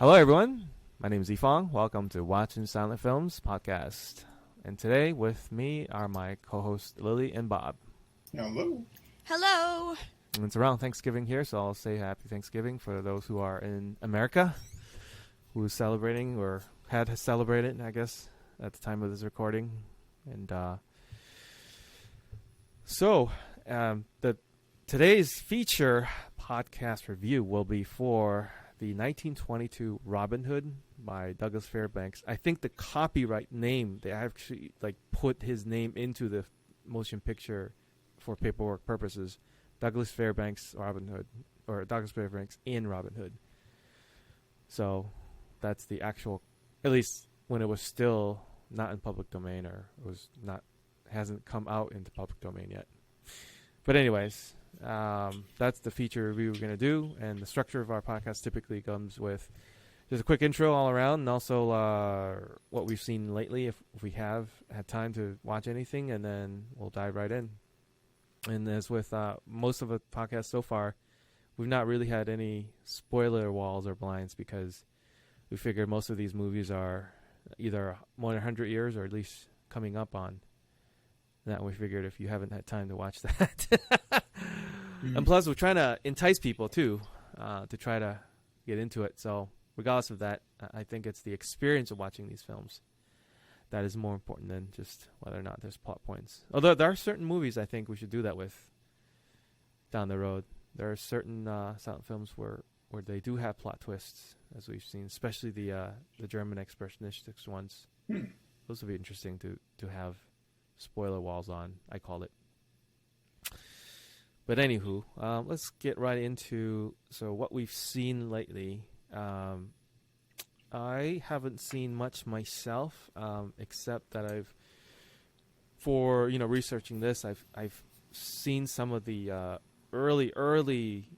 Hello, everyone. My name is YiFeng. Welcome to Watching Silent Films podcast. And today with me are my co-hosts Lily and Bob. Hello. Hello. And it's around Thanksgiving here, so I'll say Happy Thanksgiving for those who are in America, who is celebrating or had celebrated, I guess, at the time of this recording. And today's feature podcast review will be for the 1922 Robin Hood by Douglas Fairbanks. I think the copyright name, they actually put his name into the motion picture for paperwork purposes. Douglas Fairbanks Robin Hood, or Douglas Fairbanks in Robin Hood. So that's the actual, at least when it was still not in public domain or hasn't come out into public domain yet. But anyways, that's the feature review we're going to do, and the structure of our podcast typically comes with just a quick intro all around, and also what we've seen lately if we have had time to watch anything, and then we'll dive right in. And as with most of the podcasts so far, we've not really had any spoiler walls or blinds because we figured most of these movies are either more than 100 years or at least coming up on. That we figured if you haven't had time to watch that. And plus, we're trying to entice people, too, to try to get into it. So regardless of that, I think it's the experience of watching these films that is more important than just whether or not there's plot points. Although there are certain movies I think we should do that with down the road. There are certain silent films where they do have plot twists, as we've seen, especially the German expressionistic ones. Those would be interesting to have spoiler walls on, I call it. But anywho, let's get right into what we've seen lately. I haven't seen much myself, except that researching this, I've seen some of the early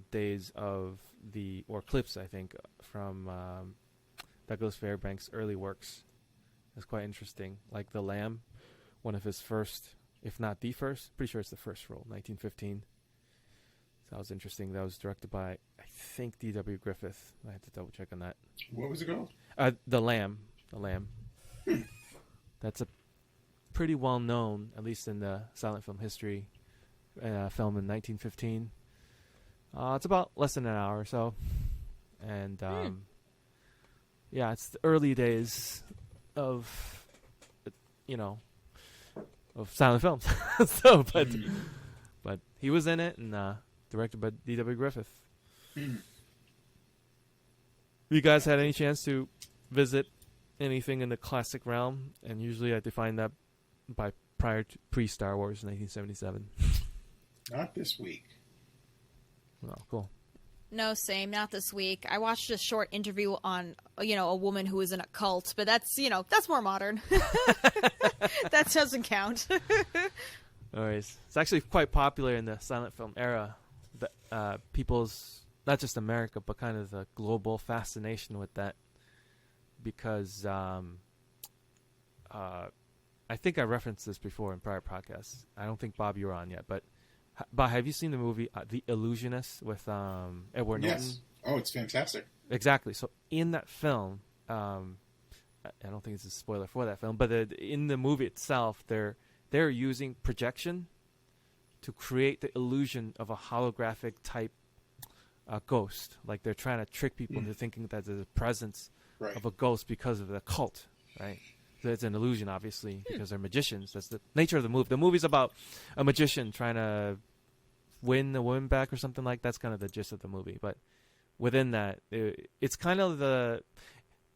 days of or clips, I think, from Douglas Fairbanks' early works. It's quite interesting, like The Lamb, one of his first, if not the first, pretty sure it's the first role, 1915. So that was interesting. That was directed by, I think, D.W. Griffith. I had to double check on that. What was it called? The Lamb. That's a pretty well known, at least in the silent film history, film in 1915. It's about less than an hour or so. And, it's the early days of, of silent films. But he was in it and directed by D.W. Griffith. You guys had any chance to visit anything in the classic realm? And usually I define that by pre-Star Wars 1977. Not this week. Oh, cool. No, same. Not this week. I watched a short interview on, a woman who was in a cult, but that's more modern. That doesn't count. Anyways, it's actually quite popular in the silent film era. People's, not just America, but kind of the global fascination with that. Because I think I referenced this before in prior podcasts. I don't think, Bob, you were on yet, but have you seen the movie The Illusionist with Edward Norton? Yes. Oh, it's fantastic. Exactly. So in that film, I don't think it's a spoiler for that film, but in the movie itself, they're using projection to create the illusion of a holographic type ghost. Like they're trying to trick people into thinking that there's a presence of a ghost because of the cult, right? So it's an illusion, obviously, because they're magicians. That's the nature of the movie. The movie's about a magician trying to win a woman back or something like that. That's kind of the gist of the movie. But within that, it's kind of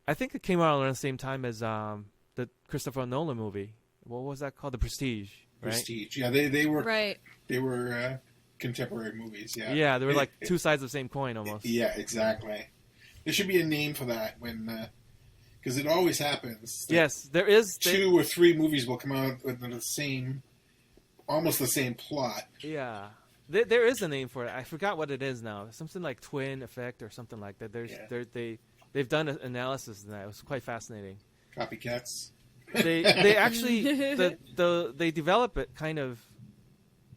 I think it came out around the same time as the Christopher Nolan movie. What was that called? The Prestige, right? Prestige. Yeah, they were right. They were contemporary movies. Yeah. Yeah, they were like two sides of the same coin almost. Yeah, exactly. There should be a name for that when. Because it always happens. Yes, there is. Two or three movies will come out with almost the same plot. Yeah. There is a name for it. I forgot what it is now. Something like twin effect or something like that. They've done an analysis of that. It was quite fascinating. Copycats. They actually they develop it kind of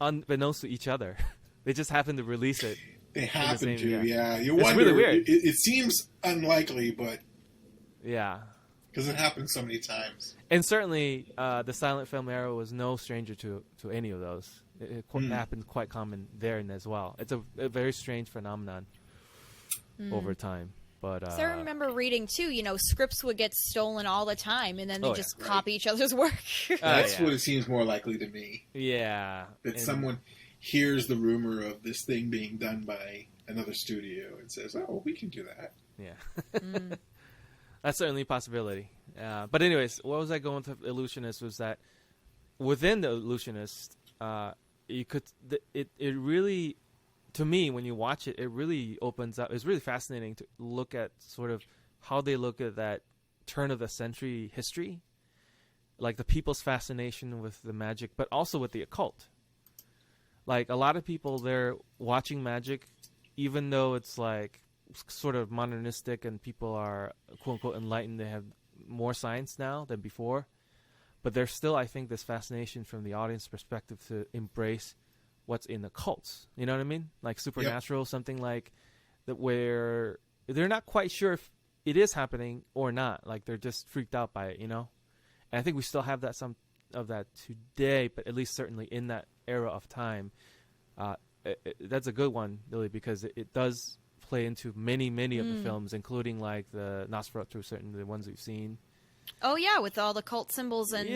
unbeknownst to each other. They just happen to release it They happen same to, year. yeah. You It's wonder. really weird. It seems unlikely, but Yeah. because it happens so many times. And certainly, the silent film era was no stranger to any of those. It happened quite common there and as well. It's a very strange phenomenon over time. But So I remember reading too. Scripts would get stolen all the time, and then they just copy each other's work. That's what it seems more likely to me. Yeah. That someone hears the rumor of this thing being done by another studio and says, "Oh, we can do that." Yeah. That's certainly a possibility. But anyways, what was I going to Illusionist was that within the Illusionist, you could it really, to me, when you watch it, it really opens up. It's really fascinating to look at sort of how they look at that turn of the century history, like the people's fascination with the magic, but also with the occult. Like a lot of people, they're watching magic, even though it's like sort of modernistic and people are quote unquote enlightened. They have more science now than before, but there's still, I think, this fascination from the audience perspective to embrace what's in the cults. You know what I mean? Like supernatural, something like that, where they're not quite sure if it is happening or not. Like they're just freaked out by it, And I think we still have that some of that today, but at least certainly in that era of time, that's a good one, really, because it does play into many of the films, including like the Nosferatu, certainly the ones we've seen. Oh yeah, with all the cult symbols and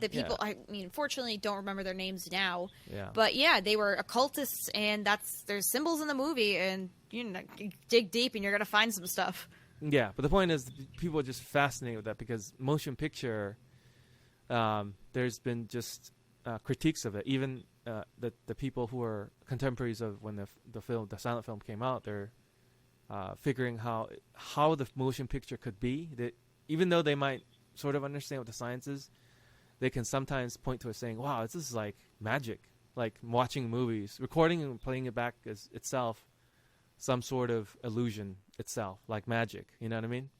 the people. Yeah. I mean, unfortunately, don't remember their names now. Yeah. But yeah, they were occultists, and there's symbols in the movie, and you dig deep, and you're gonna find some stuff. Yeah, but the point is, people are just fascinated with that because motion picture. There's been just critiques of it. Even the people who are contemporaries of when the silent film came out, they're figuring how the motion picture could be. That even though they might sort of understand what the science is, they can sometimes point to it saying, "Wow, this is like magic." Like watching movies, recording and playing it back as itself, some sort of illusion itself, like magic. You know what I mean?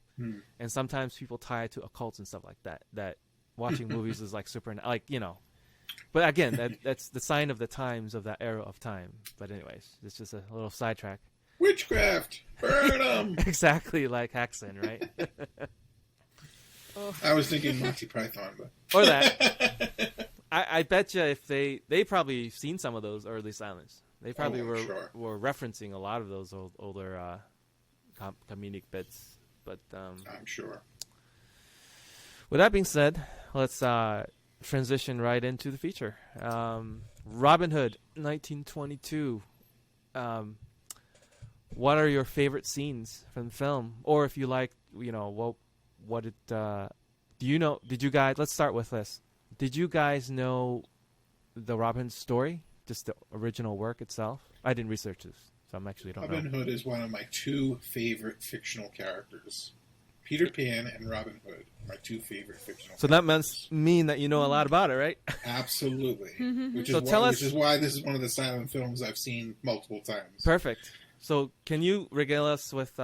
And sometimes people tie it to occults and stuff like that. That watching movies is like super, like But again, that's the sign of the times of that era of time. But anyways, it's just a little sidetrack. Witchcraft, burn them. Exactly like Haxon, right? I was thinking Monty Python, but or that. I bet you if they probably seen some of those early silents. They probably were referencing a lot of those older comedic bits. But I'm sure. With that being said, let's transition right into the feature. Robin Hood, 1922. What are your favorite scenes from the film? Or if you like, what it, do you know, did you guys, let's start with this. Did you guys know the Robin Hood story? Just the original work itself? I didn't research this, so I'm actually don't know. Robin Hood is one of my two favorite fictional characters. Peter Pan and Robin Hood are my two favorite fictional characters. So that must mean that you know a lot about it, right? Absolutely. Which So is which is why this is one of the silent films I've seen multiple times. Perfect. So can you regale us with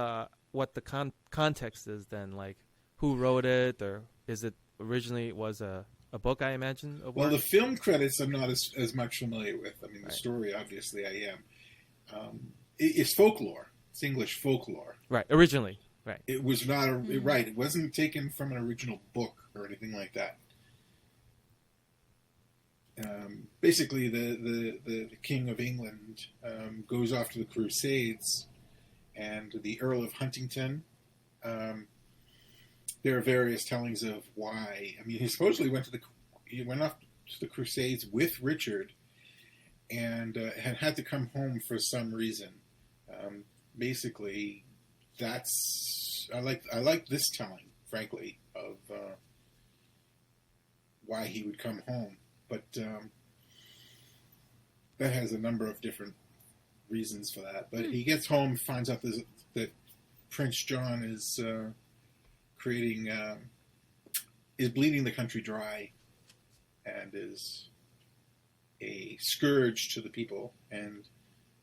what the context is then? Like, who wrote it, or is it originally was a book, I imagine? Well, the film credits I'm not as much familiar with. I mean, the story, obviously, I am. It's folklore. It's English folklore. Right, originally. Right. It was not right. It wasn't taken from an original book or anything like that. Basically, the King of England goes off to the Crusades, and the Earl of Huntingdon. There are various tellings of why. I mean, he supposedly went off to the Crusades with Richard, and had to come home for some reason. Basically, I like this telling, frankly, of why he would come home, but that has a number of different reasons for that. But he gets home, finds out that Prince John is is bleeding the country dry, and is a scourge to the people, and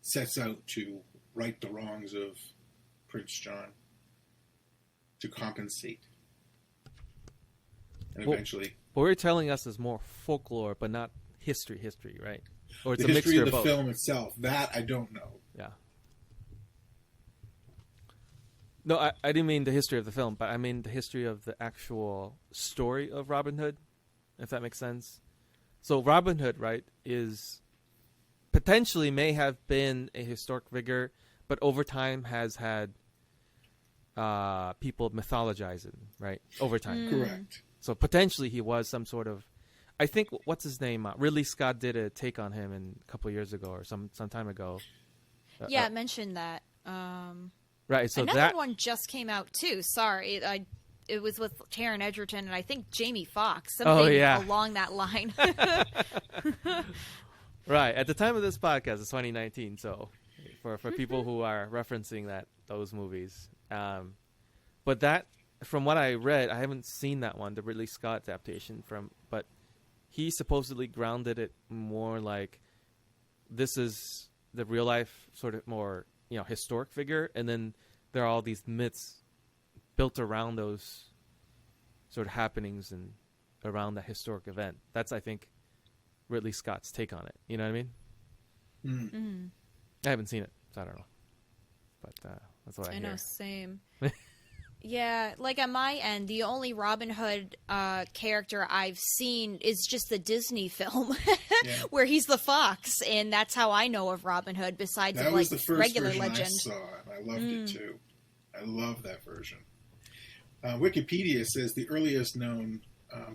sets out to right the wrongs of Prince John, to compensate. And eventually... What you're telling us is more folklore, but not history, right? Or it's the a history mixture of the both. film itself, that I don't know. Yeah. No, I didn't mean the history of the film, but I mean the history of the actual story of Robin Hood, if that makes sense. So Robin Hood, right, is potentially may have been a historic figure, but over time has had people mythologize it, right? Over time. Correct. So potentially he was some sort of, I think, what's his name? Ridley Scott did a take on him a couple of years ago or some time ago. Yeah, it mentioned that. Right, so another that one just came out too. Sorry, it was with Taron Egerton and I think Jamie Foxx. Something along that line. Right. At the time of this podcast, it's 2019. So for people who are referencing those movies, but that, from what I read, I haven't seen that one, the Ridley Scott adaptation but he supposedly grounded it more like this is the real life sort of more, historic figure, and then there are all these myths built around those sort of happenings and around that historic event. That's, I think, Ridley Scott's take on it. You know what I mean? Mm-hmm. I haven't seen it, so I don't know. But that's what I hear. I know, same. Yeah, like on my end, the only Robin Hood character I've seen is just the Disney film where he's the fox, and that's how I know of Robin Hood. Besides, that was the first regular version legend. I saw, and I loved it too. I love that version. Wikipedia says the earliest known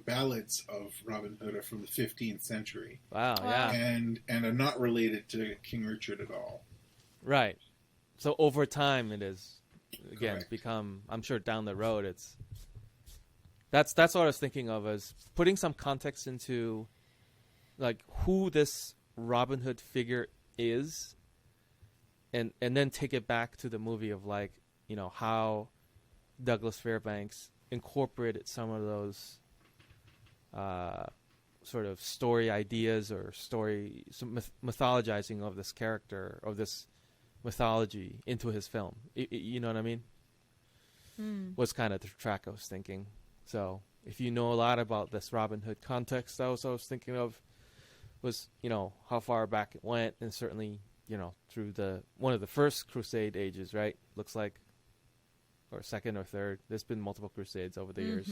ballads of Robin Hood are from the 15th century. Wow, yeah, and are not related to King Richard at all. Right. So over time, it is. Again, Correct. become, I'm sure down the road, that's what I was thinking of, as putting some context into like who this Robin Hood figure is, and then take it back to the movie of like, how Douglas Fairbanks incorporated some of those sort of story ideas or some mythologizing of this character, of this mythology into his film. You know what I mean? Was kind of the track I was thinking. So if you know a lot about this Robin Hood context, I was thinking of was, how far back it went, and certainly, through one of the first Crusade ages, right? Looks like, or second or third. There's been multiple Crusades over the years.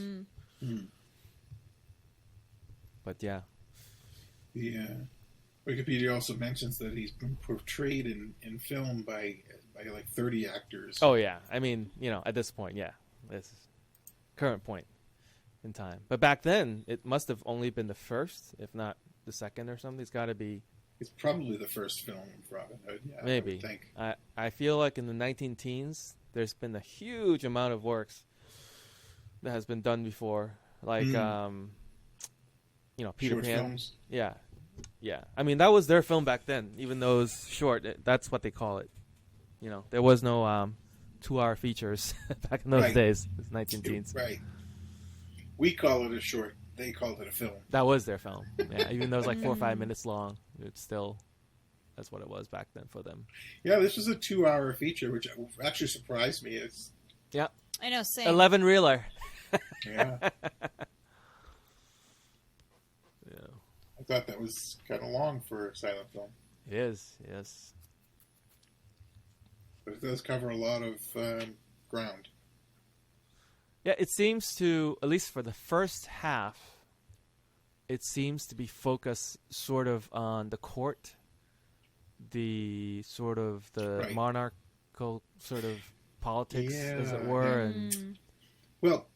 But yeah. Yeah. Wikipedia also mentions that he's been portrayed in film by like 30 actors. Oh yeah, I mean, at this point, yeah, this current point in time. But back then, it must have only been the first, if not the second or something. It's got to be. It's probably the first film of Robin Hood. Yeah, maybe. I would think. I feel like in the 19-teens, there's been a huge amount of works that has been done before, like Peter Short Pan. films. Yeah. Yeah, I mean, that was their film back then. Even though it was short, that's what they call it. There was no 2-hour features back in those days. It's 19-teens. Right. We call it a short. They called it a film. That was their film. Yeah, even though it was like 4 or 5 minutes long, it's still, that's what it was back then for them. Yeah, this was a 2-hour feature, which actually surprised me. Yeah. I know, same. 11 reeler. Yeah. I thought that was kind of long for a silent film. It is, yes. But it does cover a lot of ground. Yeah, it seems to, at least for the first half, it seems to be focused sort of on the court, the sort of the monarchical sort of politics, as it were. And well,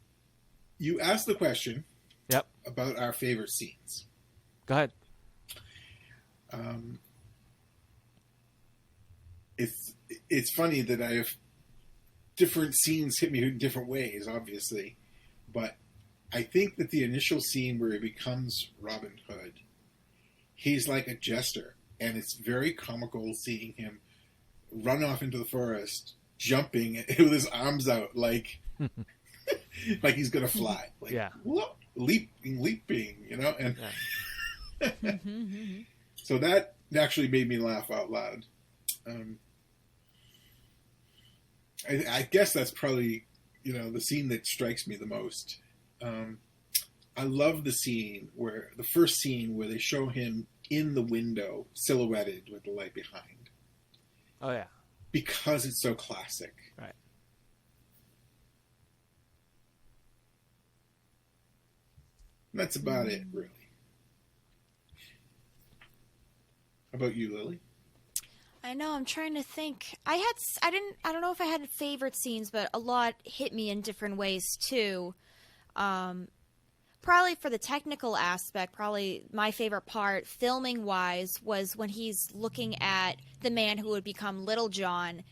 you asked the question Yep. about our favorite scenes. Go ahead. It's funny that I have different scenes hit me in different ways, obviously, but I think that the initial scene where he becomes Robin Hood, he's like a jester, and it's very comical seeing him run off into the forest, jumping with his arms out like like he's gonna fly, like whoop, leaping, and. Yeah. So that actually made me laugh out loud. I guess that's probably, the scene that strikes me the most. I love the first scene where they show him in the window, silhouetted with the light behind. Oh, yeah. Because it's so classic. Right. And that's about it, really. How about you, Lily? I know, I'm trying to think. I don't know if I had favorite scenes, but a lot hit me in different ways too. Probably for the technical aspect, probably my favorite part, filming wise, was when he's looking at the man who would become Little John,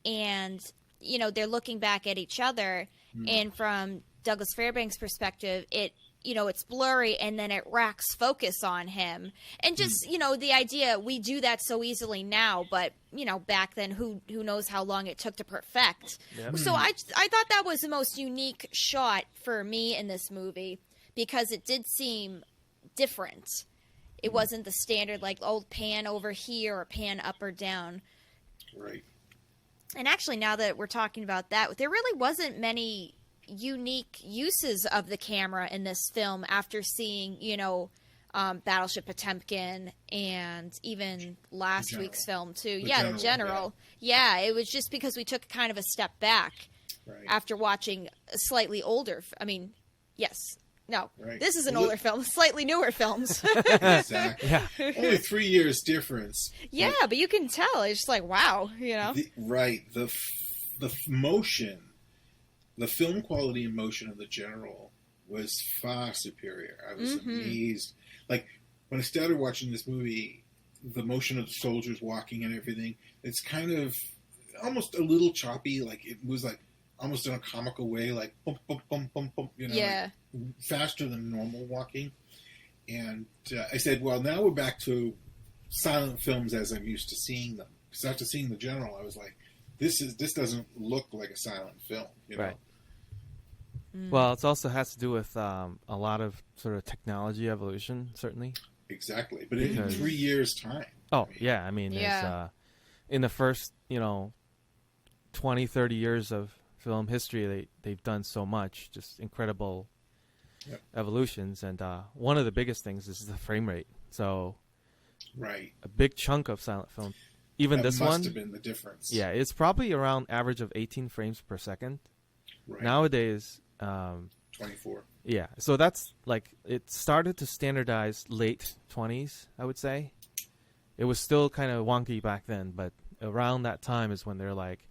and they're looking back at each other, and from Douglas Fairbanks' perspective, it's blurry, and then it racks focus on him. And just, the idea, we do that so easily now, but, back then, who knows how long it took to perfect. Yep. So I thought that was the most unique shot for me in this movie, because it did seem different. It wasn't the standard, like, pan over here or pan up or down. Right. And actually, now that we're talking about that, there really wasn't many unique uses of the camera in this film after seeing, Battleship Potemkin and even last week's film too. The General. Yeah, it was just because we took kind of a step back after watching a slightly older. This is an older film, slightly newer films. Exactly. Yeah. Only 3 years difference. Yeah, but you can tell. It's just like, wow, The motion. The film quality and motion of the General was far superior. I was amazed. Like, when I started watching this movie, the motion of the soldiers walking and everything, it's kind of almost a little choppy. Like, it was like almost in a comical way, like bump, bump, bump, bump, bump, like faster than normal walking. And I said, well, now we're back to silent films as I'm used to seeing them. Because after seeing The General, I was like, this doesn't look like a silent film, Right. Well, it also has to do with a lot of sort of technology evolution, certainly. Exactly, but in 3 years' time. Oh, I mean, in the first, 20, 30 years of film history, they've done so much, just incredible evolutions, and one of the biggest things is the frame rate. So, a big chunk of silent film. Even this one must have been the difference. Yeah, it's probably around average of 18 frames per second. Right. Nowadays, 24. Yeah, so that's like it started to standardize late 20s, I would say. It was still kind of wonky back then, but around that time is when they're like,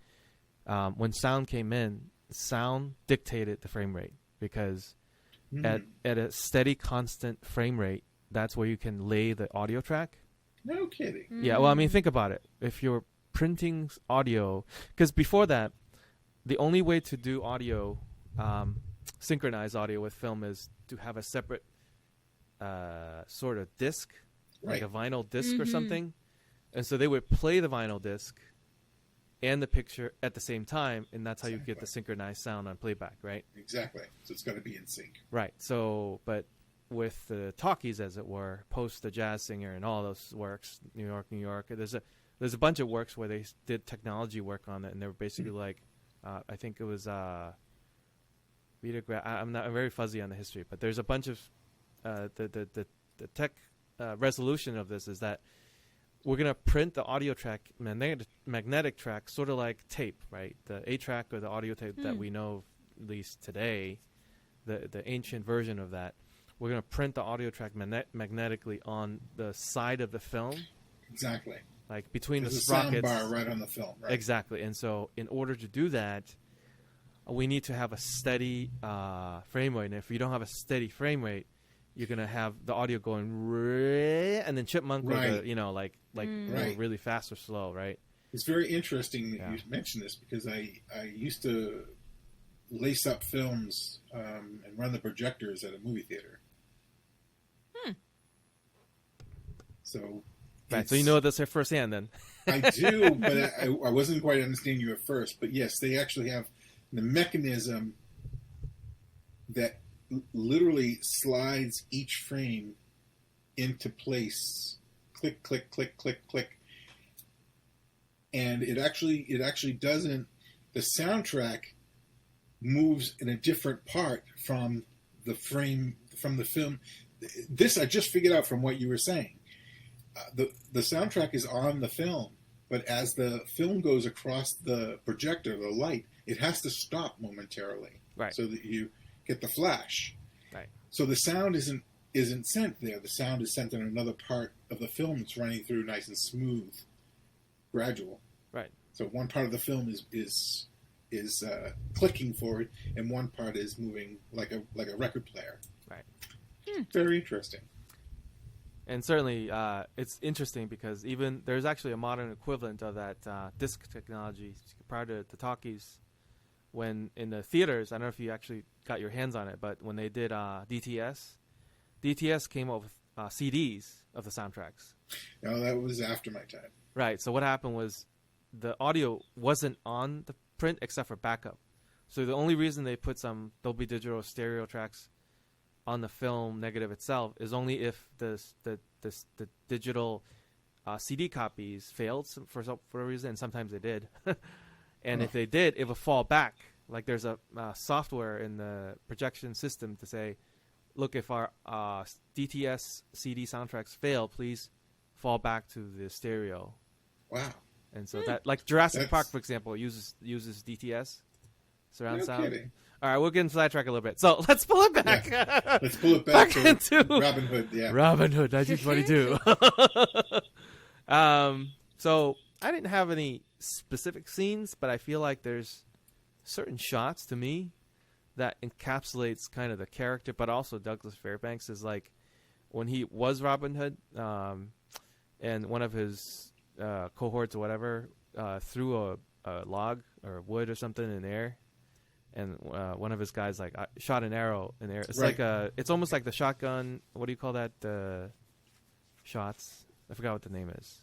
when sound came in, sound dictated the frame rate, because at a steady, constant frame rate, that's where you can lay the audio track. No kidding. Yeah, well, I mean, think about it. If you're printing audio, because before that, the only way to do audio, synchronize audio with film, is to have a separate sort of disc, like a vinyl disc or something. And so they would play the vinyl disc and the picture at the same time, and that's how you get the synchronized sound on playback, right? Exactly. So it's got to be in sync. Right. So, but with the talkies, as it were, post The Jazz Singer and all those works, New York. There's a bunch of works where they did technology work on it, and they were basically like, I think it was I'm very fuzzy on the history, but there's a bunch of the tech resolution of this is that we're gonna print the audio track, magnetic track, sort of like tape, right? The 8-track or the audio tape that we know, at least today, the ancient version of that. We're going to print the audio track magnetically on the side of the film. Exactly. Like between There's the sprockets. Sound bar right on the film, right? Exactly. And so in order to do that, we need to have a steady frame rate. And if you don't have a steady frame rate, you're going to have the audio going and then chipmunk with the, really fast or slow, right? It's very interesting that you mentioned this, because I used to lace up films and run the projectors at a movie theater. So, so you know this firsthand, then. I do, but I wasn't quite understanding you at first. But yes, they actually have the mechanism that literally slides each frame into place. Click, click, click, click, click, and it actually doesn't. The soundtrack moves in a different part from the frame from the film. This I just figured out from what you were saying. The soundtrack is on the film, but as the film goes across the projector, the light, it has to stop momentarily, right, so that you get the flash. Right. So the sound isn't sent there. The sound is sent in another part of the film that's running through nice and smooth, gradual. Right. So one part of the film is clicking forward, and one part is moving like a record player. Right. Very interesting. And certainly, it's interesting because even there's actually a modern equivalent of that disc technology prior to the talkies. When in the theaters, I don't know if you actually got your hands on it, but when they did DTS came up with CDs of the soundtracks. No, that was after my time. Right. So what happened was the audio wasn't on the print except for backup. So the only reason they put some Dolby Digital stereo tracks on the film negative itself is only if the digital CD copies failed for a reason, and sometimes they did. And if they did, it would fall back. Like there's a software in the projection system to say, look, if our DTS CD soundtracks fail, please fall back to the stereo. Wow. And so that, like Jurassic Park, for example, uses DTS surround sound. Kidding. All right, we're getting sidetracked a little bit. So let's pull it back. Yeah. Let's pull it back to into Robin Hood. Yeah. Robin Hood, 1922. So I didn't have any specific scenes, but I feel like there's certain shots to me that encapsulates kind of the character, but also Douglas Fairbanks is like when he was Robin Hood, and one of his cohorts or whatever threw a log or wood or something in the air, and one of his guys like shot an arrow in the air. It's right. it's almost like the shotgun. What do you call that? Shots. I forgot what the name is.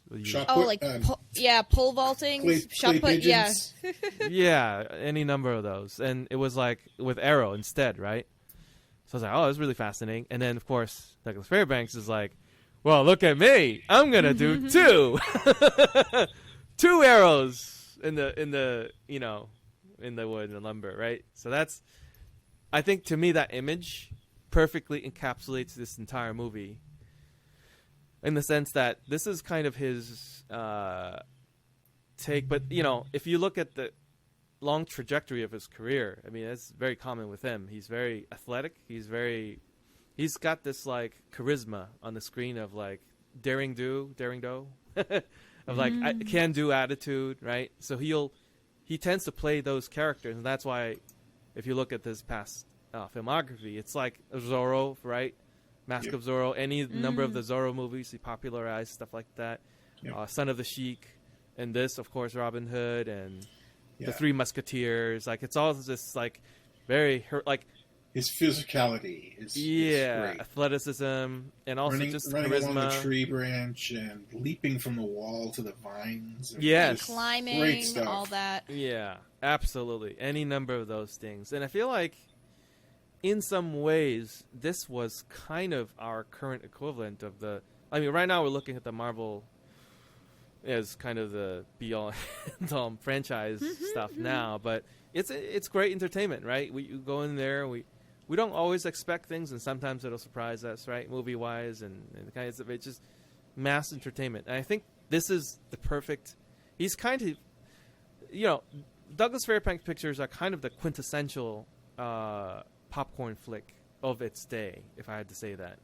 Pole vaulting, shot put, yeah. Yeah, any number of those. And it was like with arrow instead, right? So I was like, oh, that's really fascinating. And then, of course, Douglas Fairbanks is like, well, look at me. I'm going to do two. Two arrows in the wood and the lumber, right? So that's, I think to me, that image perfectly encapsulates this entire movie. In the sense that this is kind of his take, but if you look at the long trajectory of his career, I mean, it's very common with him. He's very athletic. He's got this like charisma on the screen of like daring do, of like I can do attitude, right? So he tends to play those characters, and that's why if you look at this past filmography, it's like Zorro, right? Mask of Zorro, any number of the Zorro movies he popularized, stuff like that. Son of the Sheik, and this, of course, Robin Hood, and the Three Musketeers. Like it's all just like very like his physicality is great. Athleticism, and also running charisma. Along the tree branch and leaping from the wall to the vines. Yes, climbing, all that. Yeah, absolutely. Any number of those things, and I feel like, in some ways, this was kind of our current equivalent of the... I mean, right now we're looking at the Marvel as kind of the be-all franchise stuff now, but it's great entertainment, right? We go in there, we don't always expect things, and sometimes it'll surprise us, right? Movie-wise, and kind of it's just mass entertainment. And I think this is the perfect... He's kind of... Douglas Fairbanks pictures are kind of the quintessential... popcorn flick of its day, if I had to say that.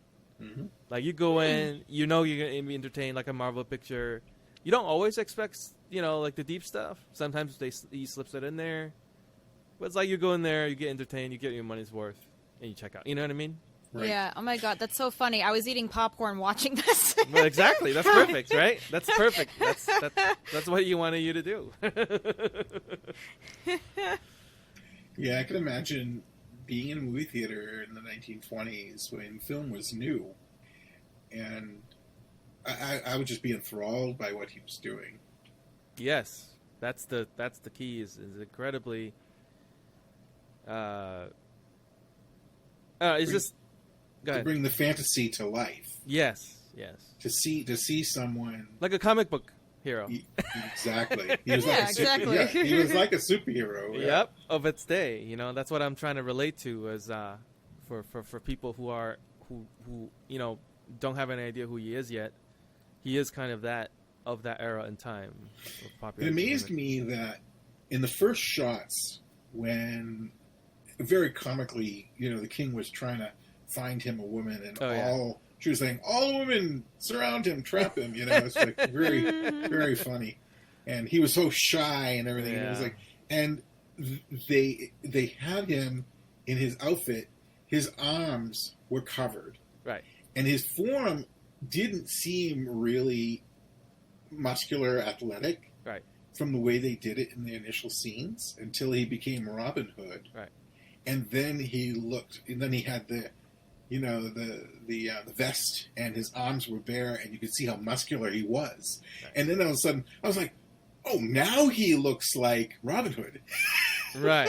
Like you go in, you're going to be entertained like a Marvel picture. You don't always expect, like the deep stuff. Sometimes he slips it in there, but it's like you go in there, you get entertained, you get your money's worth, and you check out. You know what I mean? Right. Yeah. Oh my God, that's so funny. I was eating popcorn watching this. Well, exactly. That's perfect, right? That's perfect. That's what you wanted you to do. Yeah, I can imagine being in a movie theater in the 1920s when film was new, and I would just be enthralled by what he was doing. Yes, that's the key. Is incredibly. It's just to bring the fantasy to life. Yes. To see someone like a comic book hero. Exactly. He was exactly. He was like a superhero. Yeah. Yep, of its day. That's what I'm trying to relate to as for people who don't have any idea who he is yet. He is kind of that era and time. It amazed me that in the first shots, when very comically, the king was trying to find him a woman, and yeah. she was saying, all the women surround him, trap him. It's like very, very funny. And he was so shy and everything. Yeah. And it was like, and they had him in his outfit. His arms were covered, right, and his form didn't seem really muscular, athletic, right, from the way they did it in the initial scenes until he became Robin Hood, right. And then he had the vest, and his arms were bare, and you could see how muscular he was. Right. And then all of a sudden, I was like, "Oh, now he looks like Robin Hood." Right.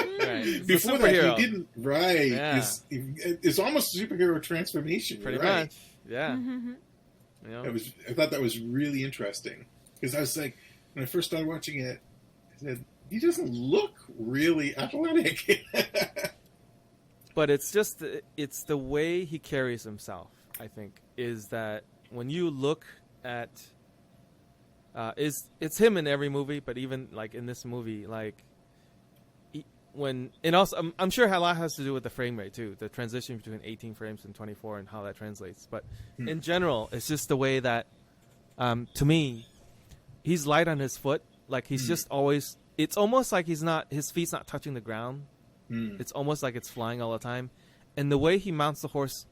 Before that, he didn't. Right. Yeah. It's almost a superhero transformation. Pretty right. much. Yeah. I thought that was really interesting, because I was like, when I first started watching it, I said, he doesn't look really athletic. But it's the way he carries himself, I think, is that when you look at it's him in every movie, but even like in this movie, like I'm sure a lot has to do with the frame rate too, the transition between 18 frames and 24 and how that translates. But in general, it's just the way that to me, he's light on his foot, like he's just always. It's almost like his feet's not touching the ground. It's almost like it's flying all the time. And the way he mounts the horse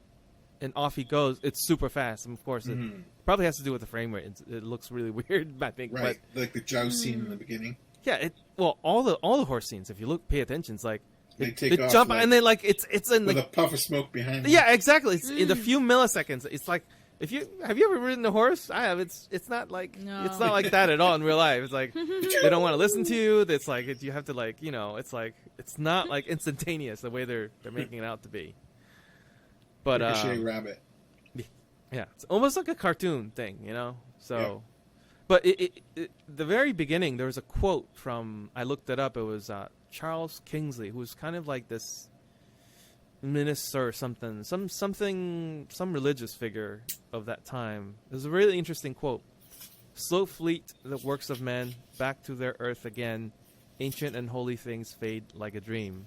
and off he goes, it's super fast. And of course, it probably has to do with the frame rate. It looks really weird, I think. Right, but, like the joust scene in the beginning. Yeah, all the horse scenes, if you pay attention, it's like they off, jump and they like it's in with like a puff of smoke behind them. Yeah, exactly. It's in a few milliseconds. It's like have you ever ridden a horse? I have. It's not like it's not like that at all in real life. It's like they don't want to listen to you. It's like you have to like it's like it's not like instantaneous the way they're making it out to be. But Ricochet rabbit. Yeah, it's almost like a cartoon thing, So, yeah. But the very beginning there was a quote from I looked it up. It was Charles Kingsley, who was kind of like this minister or something, some religious figure of that time. There's a really interesting quote. Slow fleet the works of men back to their earth again. Ancient and holy things fade like a dream.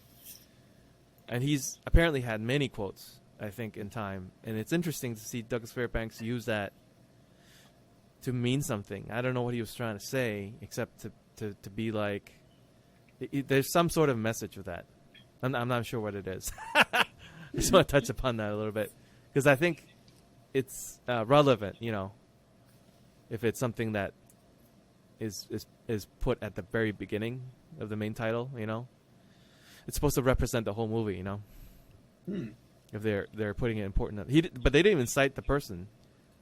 And he's apparently had many quotes, I think, in time. And it's interesting to see Douglas Fairbanks use that to mean something. I don't know what he was trying to say, except to be like, there's some sort of message with that. I'm not sure what it is. I just want to touch upon that a little bit, because I think it's relevant, if it's something that is put at the very beginning of the main title, it's supposed to represent the whole movie, if they're putting it important. But they didn't even cite the person,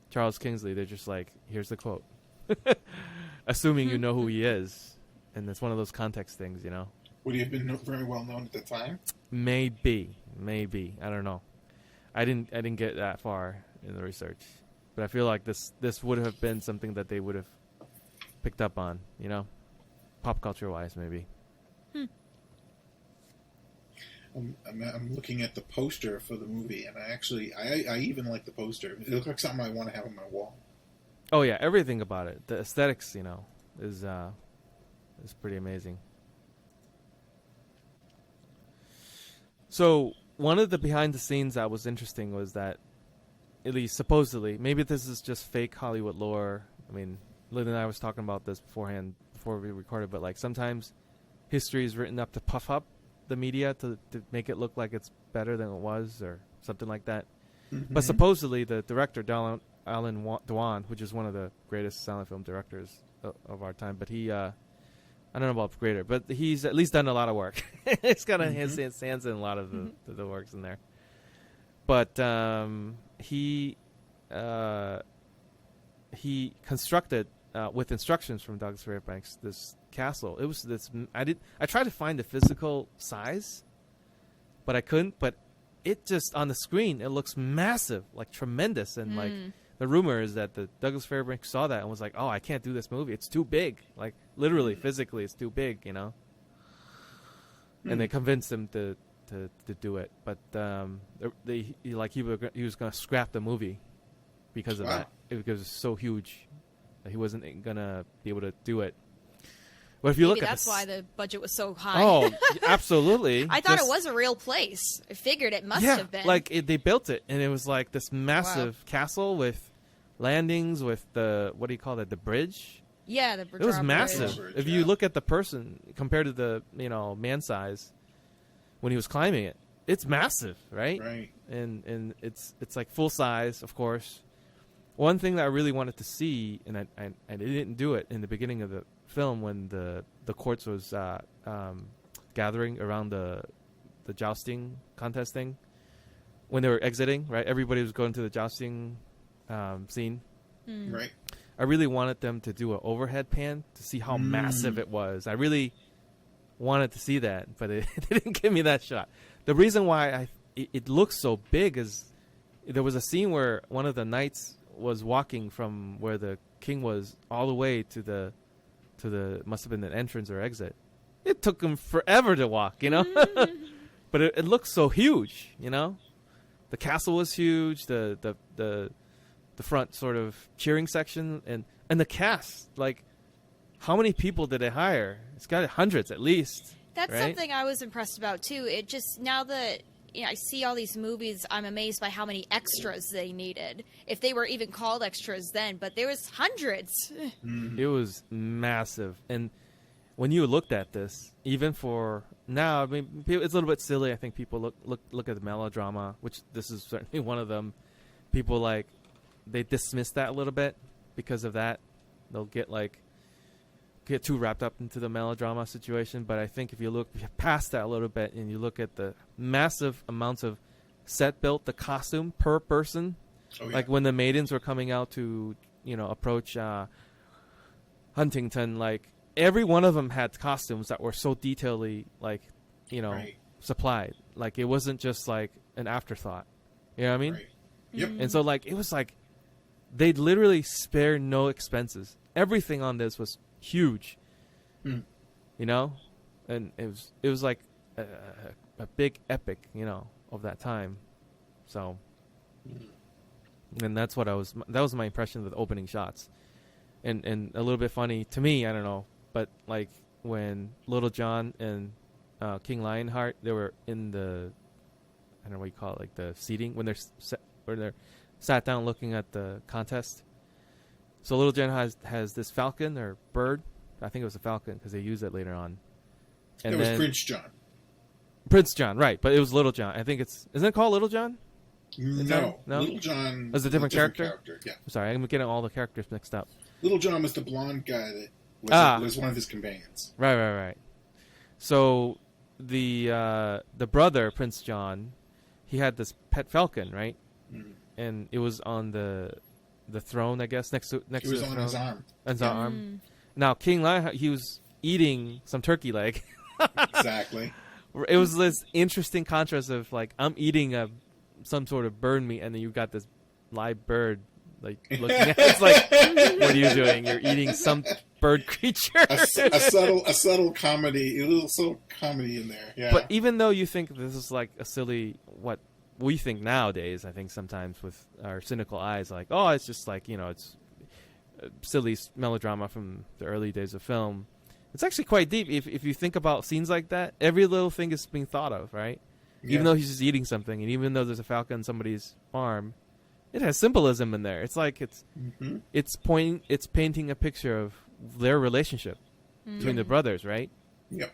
Charles Kingsley. They're just like, here's the quote, assuming you know who he is, and it's one of those context things, Would he have been very well known at the time? Maybe. I don't know. I didn't get that far in the research, but I feel like this would have been something that they would have picked up on, pop culture wise, maybe. I'm looking at the poster for the movie, and I even like the poster. It looks like something I want to have on my wall. Oh yeah, everything about it. The aesthetics, is pretty amazing. So one of the behind the scenes that was interesting was that, at least supposedly, maybe this is just fake Hollywood lore. I mean, Lynn and I was talking about this beforehand before we recorded, but like sometimes history is written up to puff up the media to make it look like it's better than it was or something like that. Mm-hmm. But supposedly the director, Alan Dwan, which is one of the greatest silent film directors of our time, but he, I don't know about greater, but he's at least done a lot of work. It's got his hands in a lot of the works in there. But he constructed with instructions from Douglas Fairbanks this castle. It was this. I tried to find the physical size, but I couldn't. But it just on the screen, it looks massive, like tremendous, and like the rumor is that the Douglas Fairbanks saw that and was like, "Oh, I can't do this movie. It's too big. Like literally, physically, it's too big." And they convinced him to do it, but he was going to scrap the movie because of that. Because it's so huge that he wasn't going to be able to do it. But if you Maybe look that's at why the budget was so high. Oh, absolutely. I thought it was a real place. I figured it must have been. Like they built it, and it was like this massive castle with landings, with the what do you call that? The bridge. Yeah, the bridge. It was massive. Bridge, if you look at the person compared to the man size when he was climbing it, it's massive, right? Right. And it's like full size, of course. One thing that I really wanted to see, and I didn't do it in the beginning of the film when the courts was gathering around the jousting contest thing, when they were exiting, right? Everybody was going to the jousting scene. Right. I really wanted them to do an overhead pan to see how massive it was. I really wanted to see that, but they didn't give me that shot. The reason why it looks so big is there was a scene where one of the knights was walking from where the king was all the way to the must have been an entrance or exit. It took him forever to walk, but it looked so huge, The castle was huge. The front sort of cheering section and the cast, like how many people did they hire? It's got hundreds at least. That's right? something I was impressed about too. It just, now that I see all these movies, I'm amazed by how many extras they needed. If they were even called extras then, but there was hundreds. It was massive. And when you looked at this, even for now, I mean, it's a little bit silly. I think people look at the melodrama, which this is certainly one of them. People they dismiss that a little bit because of that. They'll get too wrapped up into the melodrama situation. But I think if you look past that a little bit and you look at the massive amounts of set built, the costume per person, like when the maidens were coming out to, approach Huntingdon, like every one of them had costumes that were so detailedly, supplied. Like it wasn't just like an afterthought. You know what I mean? Right. Yep. And so it was like they'd literally spare no expenses. Everything on this was huge, and it was like a big epic, of that time. So, and that's what that was my impression of the opening shots, and a little bit funny to me. I don't know, but like when Little John and King Lionheart, they were in the, I don't know what you call it, like the seating when they're sat down looking at the contest. So Little John has this falcon or bird. I think it was a falcon because they use it later on. And it was Prince John. Prince John, right? But it was Little John. I think isn't it called Little John? No, no. Little John was a different character. Yeah. I'm sorry, I'm getting all the characters mixed up. Little John was the blonde guy that was one of his companions. Right. So the brother Prince John, he had this pet falcon, right? Mm-hmm. And it was on the throne, I guess, next to the throne. It was on his arm. On his arm. Now, King Lion, he was eating some turkey leg. Exactly. It was this interesting contrast of like I'm eating some sort of bird meat, and then you got this live bird looking at it. It's like, what are you doing? You're eating some bird creature. a subtle comedy, a little subtle comedy in there. Yeah. But even though you think this is like a silly what we think nowadays, I think sometimes with our cynical eyes, like, oh, it's just like, it's silly melodrama from the early days of film. It's actually quite deep. If you think about scenes like that, every little thing is being thought of, right? Yeah. Even though he's just eating something, and even though there's a falcon on somebody's arm, it has symbolism in there. It's like it's painting a picture of their relationship between the brothers, right? Yep.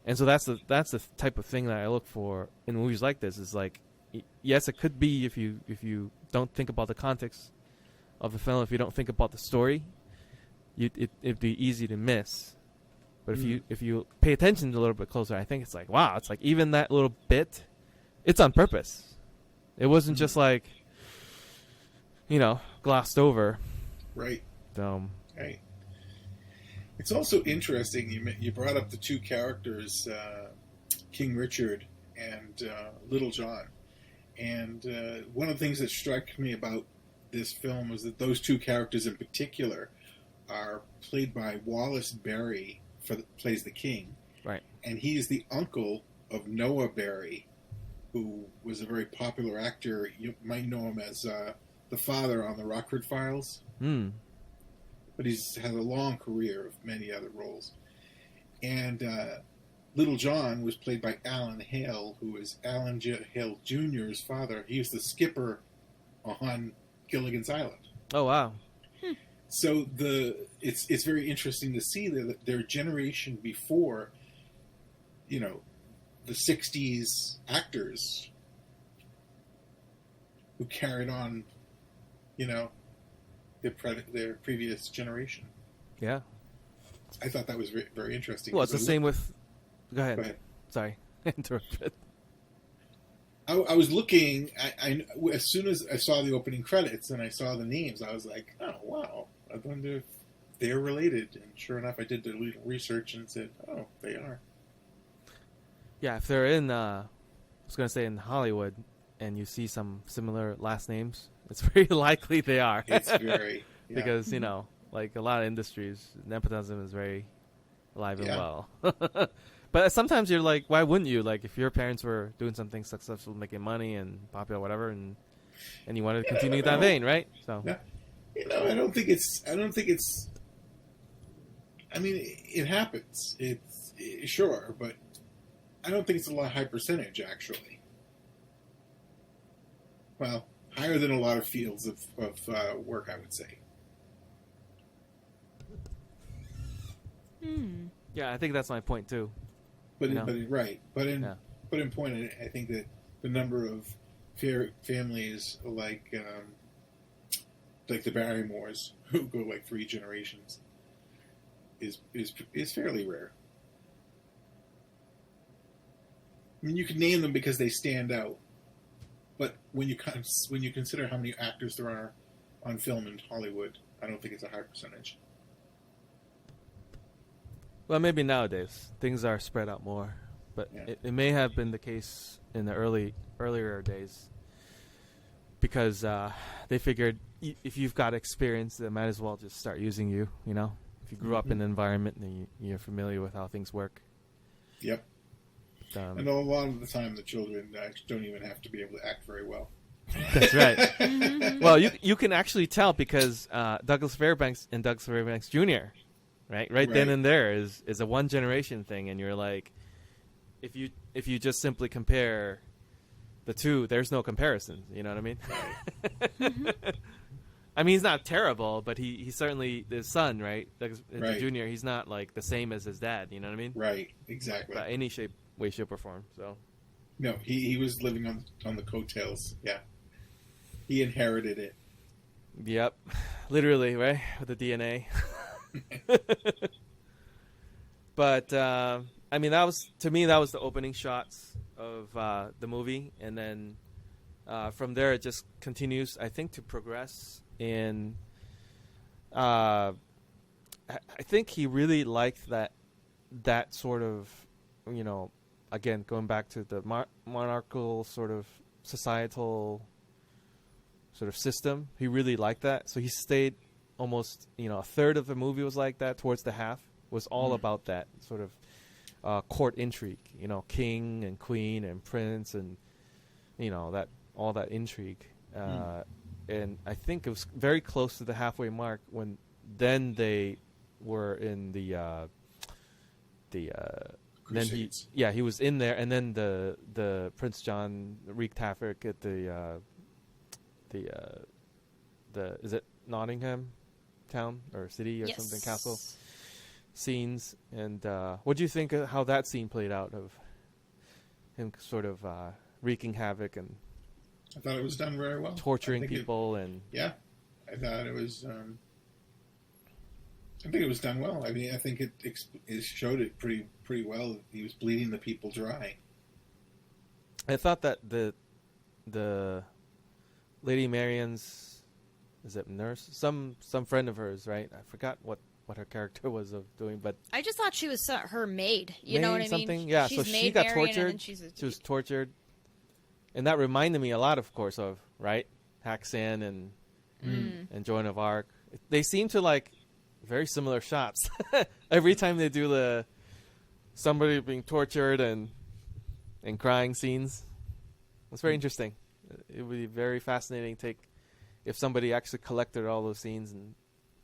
And so that's the type of thing that I look for in movies like this. Is like, yes, it could be if you don't think about the context of the film, if you don't think about the story, it'd be easy to miss. But if you pay attention a little bit closer, I think it's like, wow, it's like even that little bit, it's on purpose. It wasn't just like, glossed over. Right. So. Right. It's also interesting, you brought up the two characters, King Richard and Little John. And one of the things that struck me about this film was that those two characters in particular are played by Wallace Beery, plays the king. Right. And he is the uncle of Noah Beery, who was a very popular actor. You might know him as the father on the Rockford Files. But he's had a long career of many other roles. And Little John was played by Alan Hale, who is Hale Jr.'s father. He was the skipper on Gilligan's Island. Oh, wow. So it's very interesting to see that their generation before, you know, the 60s actors who carried on, you know, their previous generation. Yeah. I thought that was very interesting. Well, it's the same with... Go ahead. Go ahead. Sorry. Interrupted. I was looking, as soon as I saw the opening credits and I saw the names, I was like, oh, wow. I wonder if they're related. And sure enough, I did the little research and said, oh, they are. Yeah, if they're in, I was going to say in Hollywood, and you see some similar last names, it's very likely they are. It's very... Yeah. Because, you know, like a lot of industries, nepotism is very alive and well. But sometimes you're like, why wouldn't you? Like, if your parents were doing something successful, making money and popular, whatever, and you wanted to continue that vein, right? So, yeah. You know, I don't think it's. I mean, it happens. It's sure, but I don't think it's a high percentage actually. Well, higher than a lot of fields of work, I would say. Yeah, I think that's my point too. But in point, I think that the number of families like the Barrymores who go like 3 generations is fairly rare. I mean, you can name them because they stand out, but when you consider how many actors there are on film in Hollywood, I don't think it's a high percentage. Well, maybe nowadays things are spread out more, but it may have been the case in the earlier days because they figured if you've got experience, they might as well just start using you. You know, if you grew up in an environment and you're familiar with how things work. Yep. And a lot of the time, the children don't even have to be able to act very well. That's right. Well, you can actually tell because Douglas Fairbanks and Douglas Fairbanks Jr. Right then and there is a one generation thing, and you're like, if you just simply compare the two, there's no comparison. You know what I mean? Right. I mean, he's not terrible, but he certainly his son, right? Douglas Jr. He's not like the same as his dad. You know what I mean? Right. Exactly. By any way, shape, or form. So. No, he was living on the coattails. Yeah. He inherited it. Yep, literally, right, with the DNA. But I mean, that was the opening shots of the movie, and then from there it just continues, I think, to progress. And I think he really liked that sort of, you know, again going back to the monarchical sort of societal sort of system. He really liked that, so he stayed. Almost, you know, a third of the movie was like that. Towards the half was all about that sort of court intrigue. You know, king and queen and prince, and you know all that intrigue. And I think it was very close to the halfway mark when then they were in the Crusades. Then he was in there, and then the Prince John wreaked havoc at the is it Nottingham town or city or something, castle scenes. And what do you think of how that scene played out of him sort of wreaking havoc and I thought it was done very well, torturing people? I thought it was done well. I mean, I think it showed it pretty well. He was bleeding the people dry. I thought that the Lady Marian's, is it nurse? Some friend of hers, right? I forgot what her character was of doing, but I just thought she was her maid. You know what I mean? Yeah, she's so she got Marian, tortured. She was tortured, and that reminded me a lot, of course, of Haxan and Joan of Arc. They seem to like very similar shots every time they do the somebody being tortured and crying scenes. It's very interesting. It would be very fascinating take if somebody actually collected all those scenes and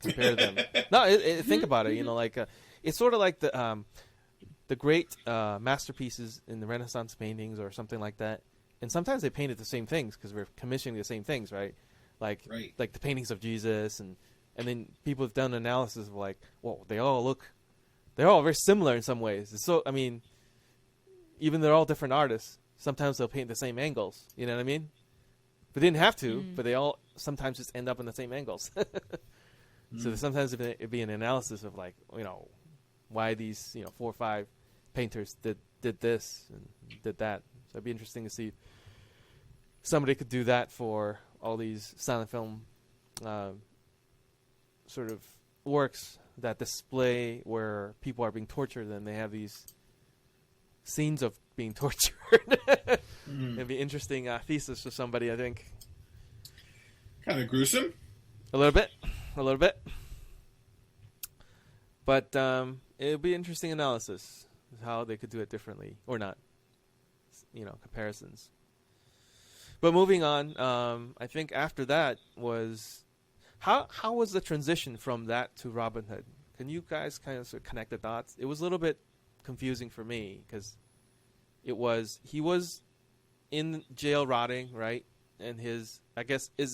compared them. No, think about it. You know, like it's sort of like the the great masterpieces in the Renaissance paintings or something like that, and sometimes they painted the same things because we're commissioning the same things, right? Like the paintings of Jesus, and then people have done analysis of like, well, they're all very similar in some ways. So I mean, even they're all different artists, sometimes they'll paint the same angles. You know what I mean? But they didn't have to, but they all sometimes just end up in the same angles. So sometimes it'd be an analysis of like, why these 4 or 5 painters did this and did that. So it'd be interesting to see if somebody could do that for all these silent film sort of works that display where people are being tortured, and they have these scenes of being tortured. It'd be interesting thesis for somebody, I think. Kind of gruesome. A little bit. But it'd be interesting analysis how they could do it differently or not. Comparisons. But moving on, I think after that was how was the transition from that to Robin Hood? Can you guys kind of sort of connect the dots? It was a little bit confusing for me because he was in jail rotting, right? And is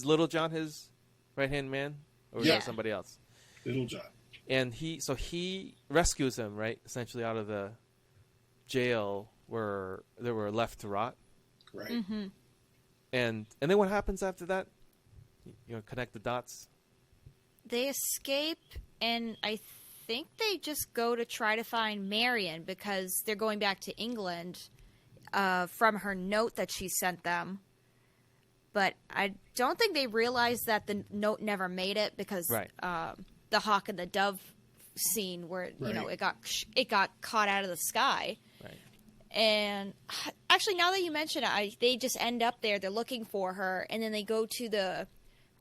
Little John his right-hand man, or is that somebody else? Little John. And he rescues him, right? Essentially out of the jail where they were left to rot. Right. Mm-hmm. And then what happens after that? Connect the dots. They escape, and I think they just go to try to find Marian because they're going back to England from her note that she sent them. But I don't think they realized that the note never made it because the hawk and the dove scene where it got caught out of the sky. Right. And actually, now that you mention it, they just end up there. They're looking for her, and then they go to the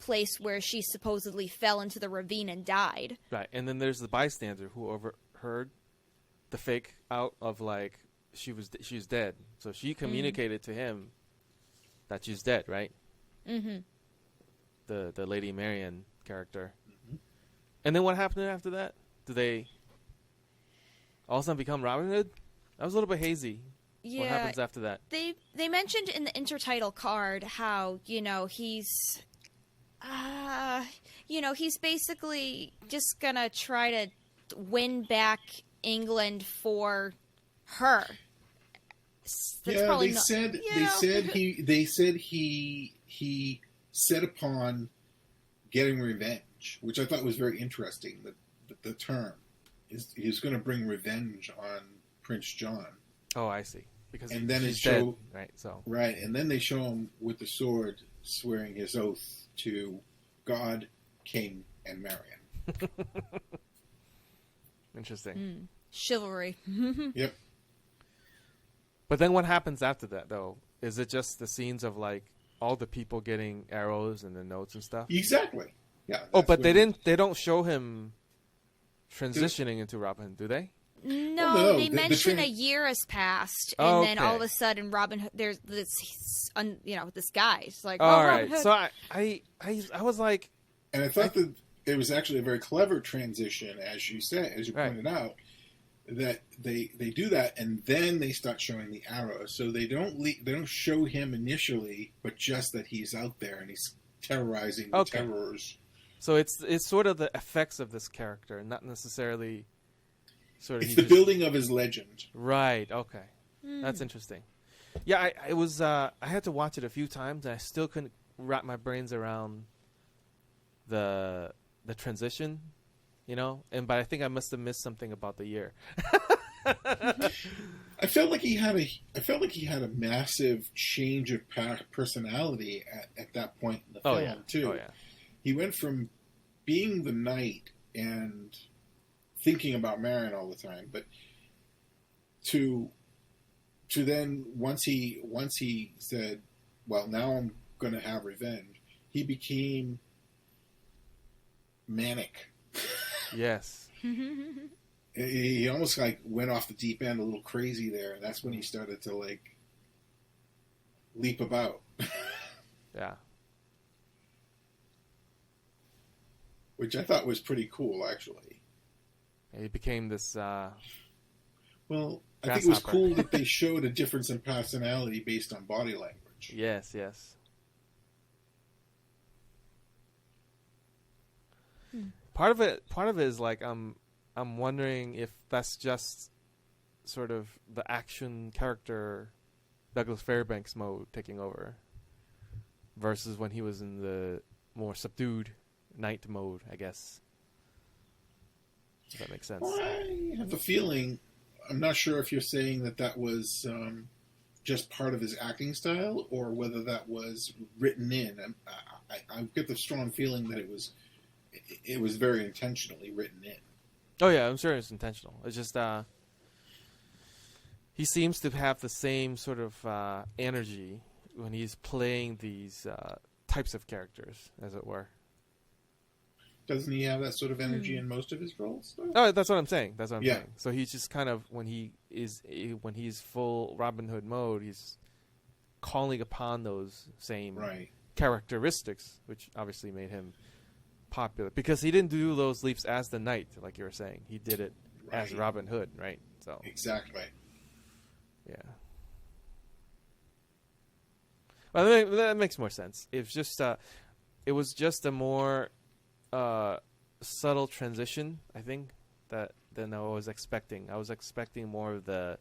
place where she supposedly fell into the ravine and died. Right, and then there's the bystander who overheard the fake out of like she's dead. So she communicated to him that she's dead, right? Mm-hmm. The Lady Marian character. Mm-hmm. And then what happened after that? Did they all of a sudden become Robin Hood? That was a little bit hazy. Yeah, what happens after that? They mentioned in the intertitle card how he's he's basically just gonna try to win back England for her. They said he set upon getting revenge, which I thought was very interesting. The term is he's going to bring revenge on Prince John. Oh, I see. Because and then she's dead, right? Right, and then they show him with the sword swearing his oath to God, King, and Marian. Interesting. Chivalry. Yep. But then what happens after that, though? Is it just the scenes of like all the people getting arrows and the notes and stuff? Exactly. Yeah. Oh, but they don't show him transitioning into Robin Hood, do they? No, they mention a year has passed, and then all of a sudden, Robin Hood. There's this guy. It's like, all right. So I was like, and I thought that it was actually a very clever transition, as you pointed out, that they do that, and then they start showing the arrows. So they don't show him initially, but just that he's out there and he's terrorizing the terrors. So it's sort of the effects of this character, not necessarily. It's the building of his legend. Right. Okay. That's interesting. Yeah, I had to watch it a few times, and I still couldn't wrap my brains around the transition, but I think I must have missed something about the year. I felt like he had a massive change of personality at that point in the film too. Oh yeah. He went from being the knight and thinking about Marian all the time, but to then once he said, well, now I'm going to have revenge, he became manic. Yes. He almost like went off the deep end, a little crazy there, and that's when he started to like leap about. Yeah. Which I thought was pretty cool, actually. He became this Well, I think it was cool that they showed a difference in personality based on body language. Yes, yes. Part of it is like I'm wondering if that's just sort of the action character Douglas Fairbanks mode taking over versus when he was in the more subdued knight mode, I guess. Does that make sense? Well, I have a feeling, I'm not sure if you're saying that was just part of his acting style or whether that was written in. I get the strong feeling that it was very intentionally written in. Oh yeah, I'm sure it's intentional. It's just he seems to have the same sort of energy when he's playing these types of characters, as it were. Doesn't he have that sort of energy in most of his roles, though? Oh, that's what I'm saying. That's what I'm saying. So he's just kind of when he's full Robin Hood mode, he's calling upon those same characteristics, which obviously made him popular because he didn't do those leaps as the knight, like you were saying. He did it as Robin Hood, right? So exactly. Yeah. Well, that makes more sense. It was just a more subtle transition, I think, than I was expecting. I was expecting more of the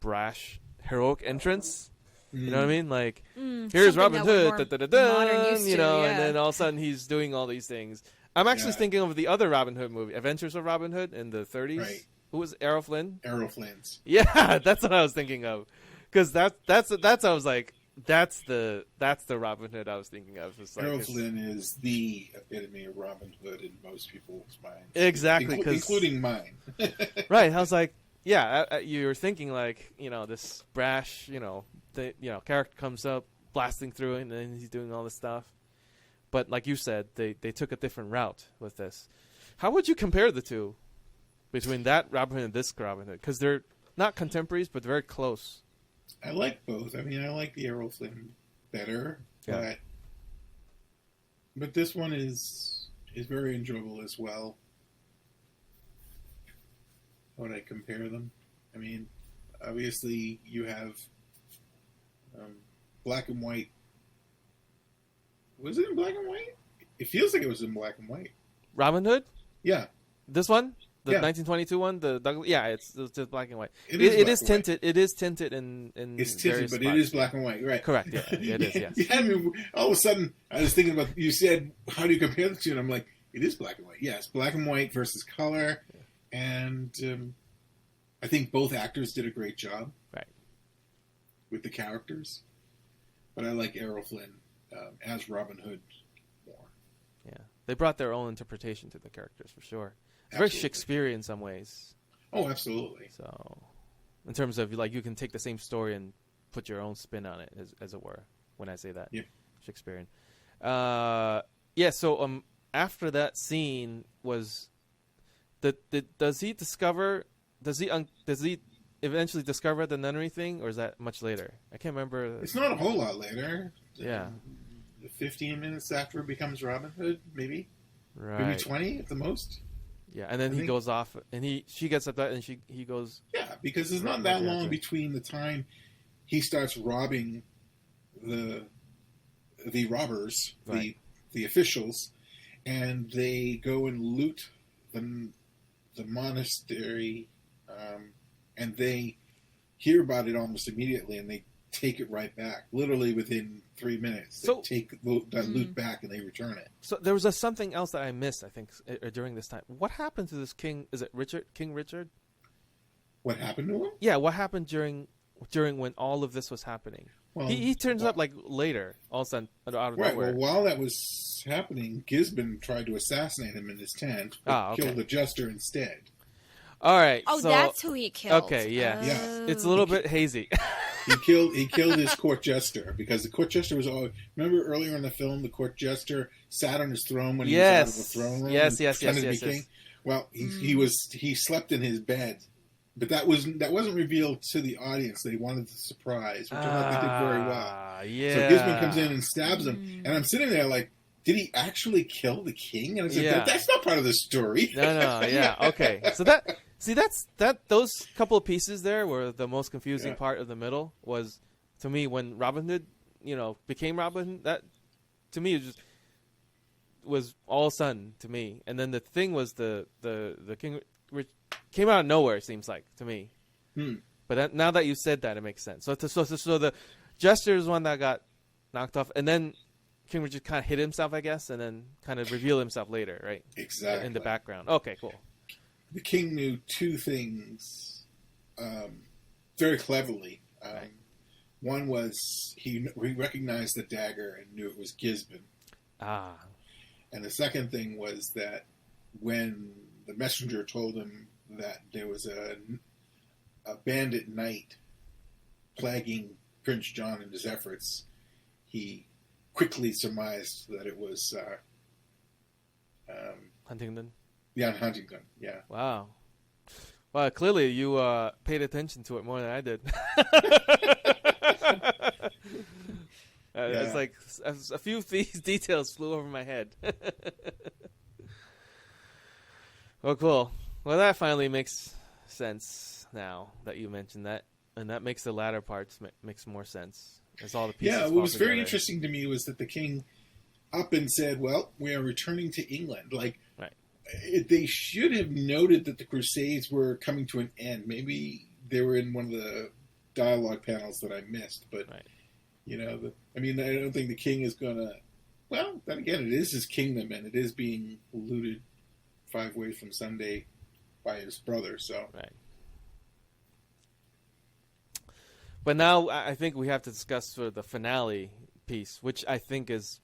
brash heroic entrance. You know what I mean? Like, here's Robin Hood, and then all of a sudden he's doing all these things. I'm actually thinking of the other Robin Hood movie, Adventures of Robin Hood in the 30s. Right. Who was Errol Flynn? Errol Flynn's. Yeah, that's what I was thinking of. Because that's I was like, that's the Robin Hood I was thinking of. Errol Flynn is the epitome of Robin Hood in most people's minds. Exactly, including mine. Right, I was like, yeah, you were thinking like, this brash, character comes up blasting through it, and then he's doing all this stuff. But like you said, they took a different route with this. How would you compare the two between that Robin Hood and this Robin Hood? Because they're not contemporaries, but very close. I like both. I mean, I like the Errol Flynn better, but this one is very enjoyable as well. How would I compare them? I mean, obviously you have black and white. Was it in black and white? It feels like it was in black and white. Robin Hood? Yeah. This one? The 1922 one? The Douglas? Yeah, it's just black and white. It is tinted. It is tinted in it's tinted, but it is black and white, right? Correct, yeah. It is, yes. Yeah, I mean, all of a sudden, I was thinking about, you said, how do you compare the two? And I'm like, it is black and white. Yes, black and white versus color. Yeah. And I think both actors did a great job. Right. With the characters. But I like Errol Flynn as Robin Hood more. Yeah. They brought their own interpretation to the characters, for sure. It's very Shakespearean in some ways. Oh, absolutely. So, in terms of, like, you can take the same story and put your own spin on it, as it were, when I say that. Yeah. Shakespearean. So, after that scene was... does he eventually discover the nunnery thing, or is that much later? I can't remember. It's not a whole lot later. Yeah. 15 minutes after it becomes Robin Hood, maybe. Right. Maybe 20 at the most. Yeah, and then he goes off, and she gets upset, and he goes. Yeah, because there's not that long between the time he starts robbing the robbers, the officials, and they go and loot the monastery, and they hear about it almost immediately, and they take it right back, literally within 3 minutes. They take that loot back and they return it. So there was something else that I missed, I think, during this time. What happened to this king? Is it King Richard? What happened to him? Yeah, what happened during when all of this was happening? Well, he turns up like later, all of a sudden, out of nowhere. Well, while that was happening, Gisborne tried to assassinate him in his tent, but killed the jester instead. All right. Oh, so, that's who he killed. Okay, yeah. It's a little bit hazy. He killed his court jester, because the court jester was always... Remember earlier in the film, the court jester sat on his throne when he was out of the throne room? Yes. Well, he slept in his bed, but that wasn't revealed to the audience. They wanted the surprise, which I thought they did very well. Yeah. So Gisborne comes in and stabs him, and I'm sitting there like, did he actually kill the king? And I was like, that's not part of the story. No, yeah, okay. So See, those couple of pieces there were the most confusing part of the middle was, to me, when Robin Hood, became Robin. That, to me, was all sudden to me. And then the thing was the king came out of nowhere. It seems like to me. But now that you said that, it makes sense. So the Jester is one that got knocked off, and then King Richard kind of hid himself, I guess, and then kind of reveal himself later, right? Exactly. In the background. Okay, cool. The king knew two things very cleverly. Right. One was he recognized the dagger and knew it was Gisborne. Ah. And the second thing was that when the messenger told him that there was a bandit knight plaguing Prince John in his efforts, he quickly surmised that it was Huntingdon. Yeah, Huntingdon. Yeah. Wow. Well, clearly you paid attention to it more than I did. It's like a few of these details flew over my head. Well, cool. Well, that finally makes sense now that you mentioned that, and that makes the latter parts makes more sense. As all the pieces. Yeah, what was very interesting to me was that the king up and said, "Well, we are returning to England." Like, right. They should have noted that the Crusades were coming to an end. Maybe they were in one of the dialogue panels that I missed. But, right. I don't think the king is going to... Well, then again, it is his kingdom, and it is being looted 5 ways from Sunday by his brother, so... Right. But now I think we have to discuss sort of the finale piece, which I think is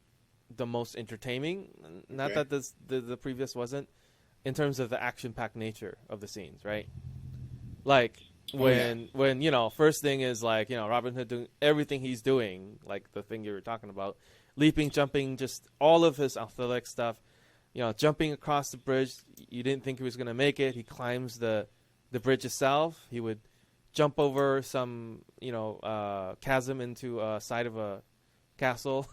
the most entertaining. Not that the previous wasn't, in terms of the action-packed nature of the scenes, right? Like when first thing is like, Robin Hood doing everything he's doing, like the thing you were talking about, leaping, jumping, just all of his athletic stuff, jumping across the bridge. You didn't think he was going to make it. He climbs the bridge itself. He would jump over some, chasm into a side of a castle.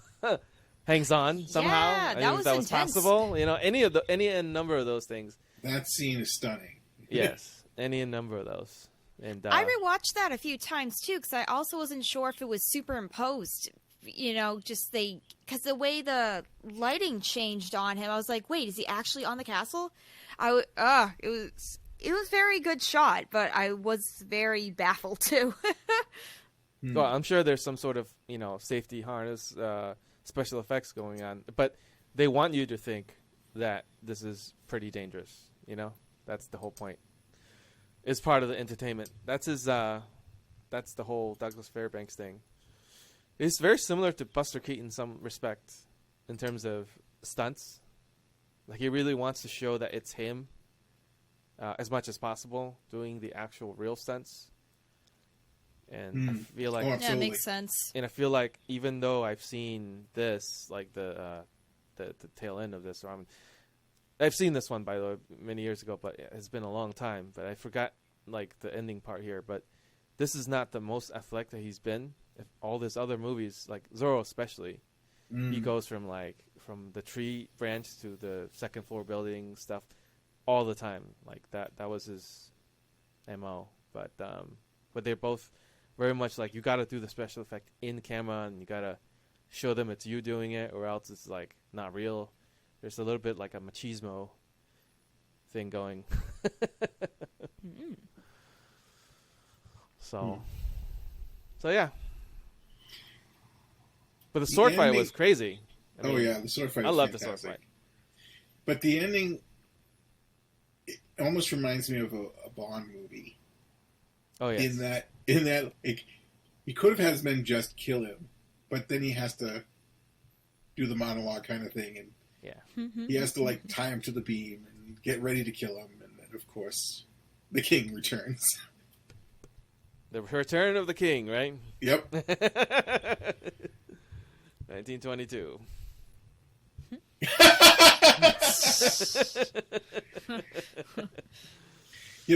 Hangs on somehow. Yeah, that was intense. Possible. Any number of those things. That scene is stunning. Yes, any number of those. And I rewatched that a few times too, because I also wasn't sure if it was superimposed. Because the way the lighting changed on him, I was like, wait, is he actually on the castle? It was very good shot, but I was very baffled too. Well, I'm sure there's some sort of safety harness, special effects going on, but they want you to think that this is pretty dangerous. That's the whole point. It's part of the entertainment. That's that's the whole Douglas Fairbanks thing. It's very similar to Buster Keaton in some respects in terms of stunts. Like, he really wants to show that it's him as much as possible doing the actual real stunts. And I feel like it makes sense. And I feel like even though I've seen this, like the tail end of this, I've seen this one, by the way, many years ago, but it's been a long time. But I forgot like the ending part here. But this is not the most athletic that he's been. If all these other movies, like Zorro especially, he goes from the tree branch to the second floor building stuff all the time. Like that was his MO. But they're both very much like, you got to do the special effect in camera, and you got to show them it's you doing it, or else it's like not real. There's a little bit like a machismo thing going. So yeah. But the sword fight was crazy. The sword fight. I love the sword fight. But the ending, it almost reminds me of a Bond movie. Oh yeah. In that, he could have had his men just kill him, but then he has to do the monologue kind of thing, and he has to tie him to the beam and get ready to kill him, and then of course the king returns. The return of the king, right? Yep. 1922.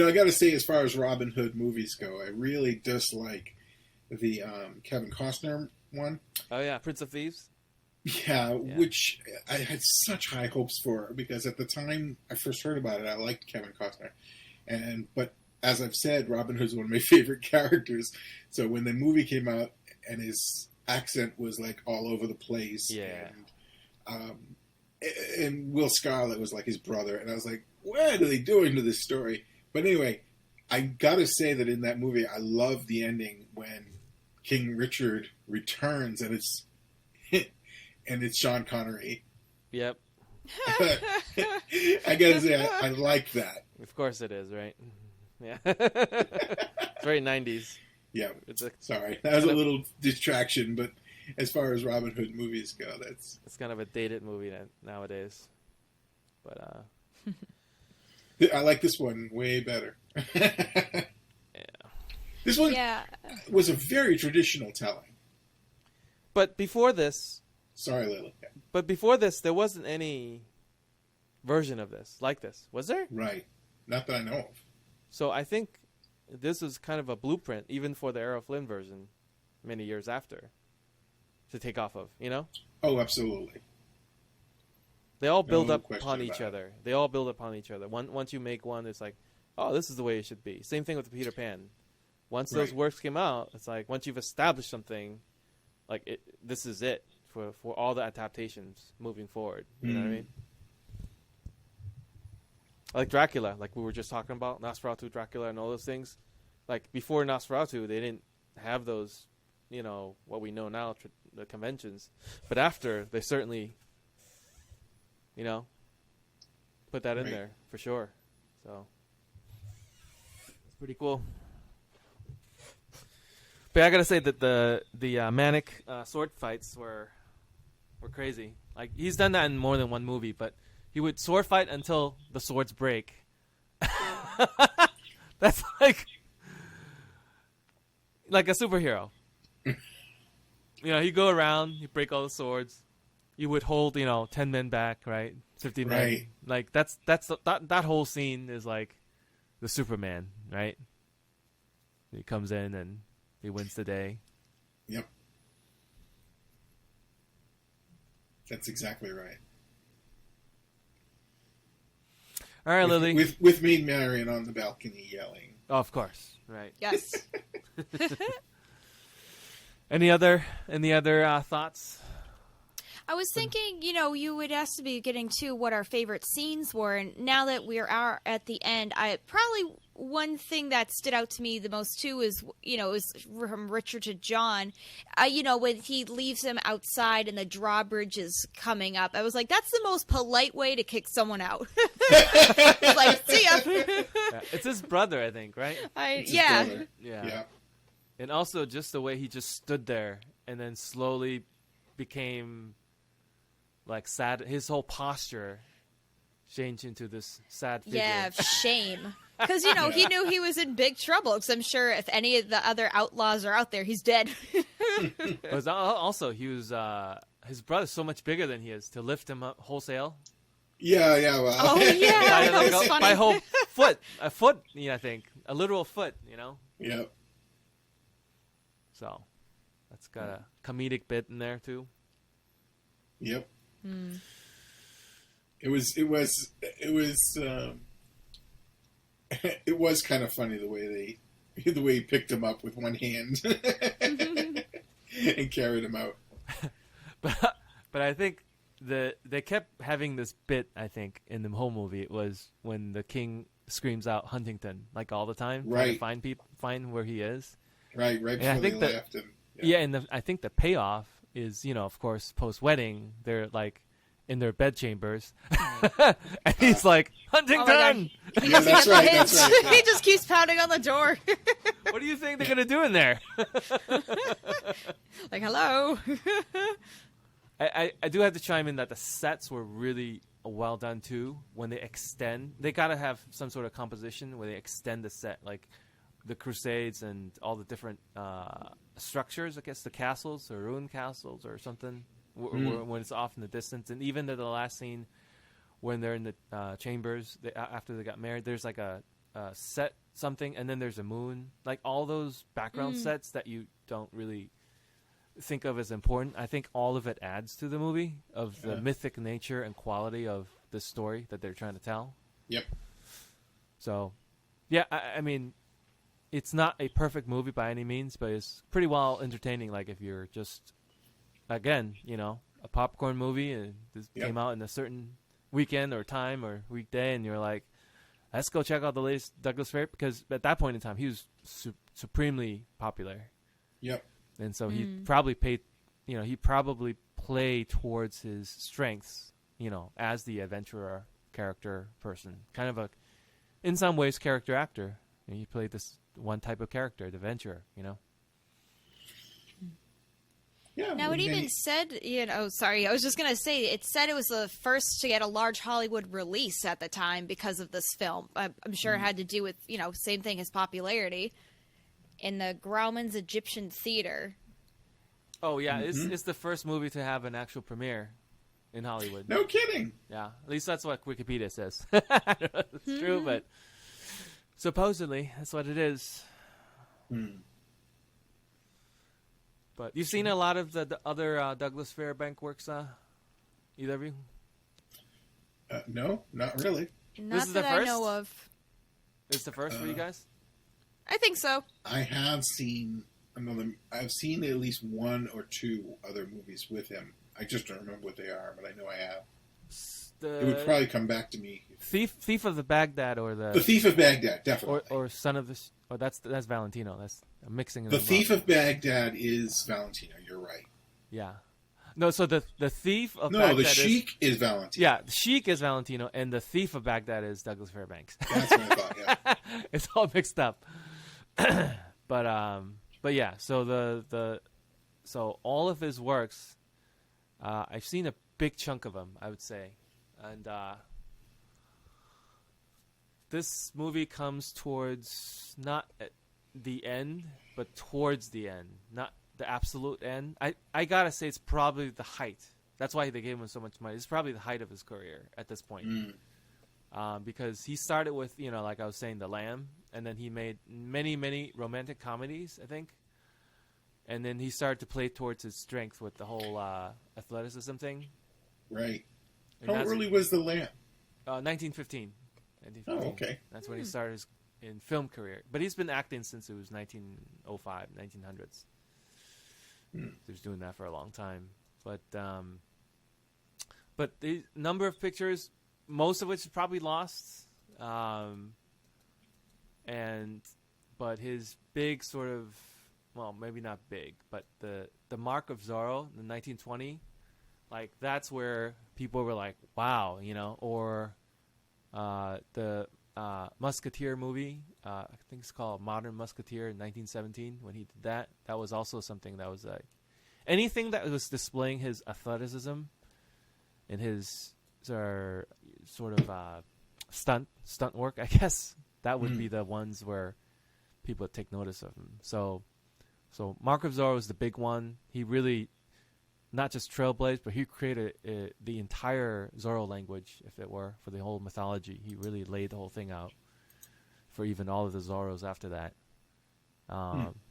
I got to say, as far as Robin Hood movies go, I really dislike the Kevin Costner one. Oh yeah, Prince of Thieves. Yeah, which I had such high hopes for, because at the time I first heard about it, I liked Kevin Costner. But as I've said, Robin Hood's one of my favorite characters. So when the movie came out and his accent was like all over the place, and Will Scarlet was like his brother, and I was like, what are they doing to this story? But anyway, I gotta say that in that movie, I love the ending when King Richard returns, and it's Sean Connery. Yep. I gotta say, I like that. Of course it is, right? Yeah. It's very 90s. Yeah. Sorry, that was a little distraction, but as far as Robin Hood movies go, it's kind of a dated movie nowadays. But I like this one way better. Yeah. This one was a very traditional telling. But before this... Sorry, Lily. But before this, there wasn't any version of this, like this. Was there? Right. Not that I know of. So I think this is kind of a blueprint, even for the Errol Flynn version, many years after, to take off of, you know? Oh, absolutely. They all build up upon each other. They all build upon each other. Once you make one, it's like, oh, this is the way it should be. Same thing with Peter Pan. Once those works came out, it's like, once you've established something, like, this is it for all the adaptations moving forward. You know what I mean? Like Dracula, like we were just talking about, Nosferatu, Dracula, and all those things. Like, before Nosferatu, they didn't have those, you know, what we know now, the conventions. But after, they certainly, you know, put that in there, for sure. So, it's pretty cool. But I gotta say that the manic sword fights were crazy. Like, he's done that in more than one movie, but he would sword fight until the swords break. That's like a superhero. You know, he'd go around, he'd break all the swords. You would hold, 10 men back, right? 50 men. Right. Like, that whole scene is like the Superman, right? He comes in and he wins the day. Yep. That's exactly right. All right, Lily. With me and Marian on the balcony yelling. Oh, of course. Right. Yes. Any other thoughts? I was thinking, you would ask to be getting to what our favorite scenes were, and now that we are at the end, probably one thing that stood out to me the most too is, is from Richard to John, when he leaves him outside and the drawbridge is coming up. I was like, that's the most polite way to kick someone out. It's like, see ya. Yeah, it's his brother, I think, right? Yeah. And also just the way he just stood there and then slowly became like sad. His whole posture changed into this sad figure. Yeah, shame. Because, he knew he was in big trouble. Because I'm sure if any of the other outlaws are out there, he's dead. Also, he was his brother's so much bigger than he is to lift him up wholesale. Yeah. Well. Oh, yeah. That was funny. By a whole foot. A foot, I think. A literal foot, Yep. So, that's got a comedic bit in there, too. Yep. Mm. It was kind of funny the way he picked him up with one hand and carried him out. But I think they kept having this bit, I think, in the whole movie. It was when the king screams out Huntingdon like all the time, right? Trying to find where he is. Right before they left him. Yeah, and I think the payoff is, of course, post-wedding, they're like in their bed chambers, and he's like, Huntingdon! Oh, yeah, that's right. He just keeps pounding on the door. What do you think they're going to do in there? Like, hello. I do have to chime in that the sets were really well done, too. When they extend, they got to have some sort of composition where they extend the set, like the Crusades and all the different structures, I guess the castles or ruined castles or something, when it's off in the distance. And even the last scene when they're in the chambers after they got married, there's like a set something, and then there's a moon. Like all those background sets that you don't really think of as important. I think all of it adds to the movie of the mythic nature and quality of the story that they're trying to tell. Yep. So Yeah, I mean, it's not a perfect movie by any means, but it's pretty well entertaining. Like if you're just, again, a popcorn movie, and this came out in a certain weekend or time or weekday, and you're like, let's go check out the latest Douglas Fair, because at that point in time he was supremely popular. Yep. And so he probably played towards his strengths, as the adventurer character person, kind of in some ways, character actor. He played this one type of character, the adventurer, Yeah. Now, it even said, sorry, I was just going to say, it said it was the first to get a large Hollywood release at the time because of this film. I'm sure it had to do with, same thing as popularity. In the Grauman's Egyptian Theater. Oh, yeah. It's the first movie to have an actual premiere in Hollywood. No kidding. Yeah. At least that's what Wikipedia says. I don't know if it's true, but supposedly that's what it is. But you've seen a lot of the other Douglas Fairbanks works, either of you? No, not really. Not that I know of. It's the first for you guys? I think so. I have seen I've seen at least one or two other movies with him. I just don't remember what they are, but I know I have. It would probably come back to me. Thief of the Baghdad, or the Thief of Baghdad, definitely, or Son of the. Oh, that's Valentino. That's I'm mixing. The Thief of Baghdad is Valentino. You're right. Yeah. No, so the Thief of Baghdad. No, the Sheik is Valentino. Yeah, the Sheik is Valentino, and the Thief of Baghdad is Douglas Fairbanks. That's what I thought. Yeah. It's all mixed up. But yeah. So so all of his works, I've seen a big chunk of them, I would say, and this movie comes towards not at the end, but towards the end, not the absolute end. I gotta say it's probably the height. That's why they gave him so much money. It's probably the height of his career at this point. Because he started with, like I was saying, The Lamb, and then he made many, many romantic comedies, I think. And then he started to play towards his strength with the whole athleticism thing. Right. And How early was The Lamb? 1915. Oh, okay. That's when he started his in film career. But he's been acting since it was 1905, 1900s. He was doing that for a long time. But the number of pictures, most of which is probably lost. But his big sort of, well, maybe not big, but the Mark of Zorro in 1920, like that's where people were like, wow, or the Musketeer movie, I think it's called Modern Musketeer in 1917. When he did that was also something that was like anything that was displaying his athleticism and his sort of stunt work, I guess that would be the ones where people would take notice of him. So Mark of Zorro is the big one. He really not just trailblazed, but he created the entire Zorro language, if it were, for the whole mythology. He really laid the whole thing out for even all of the Zorros after that.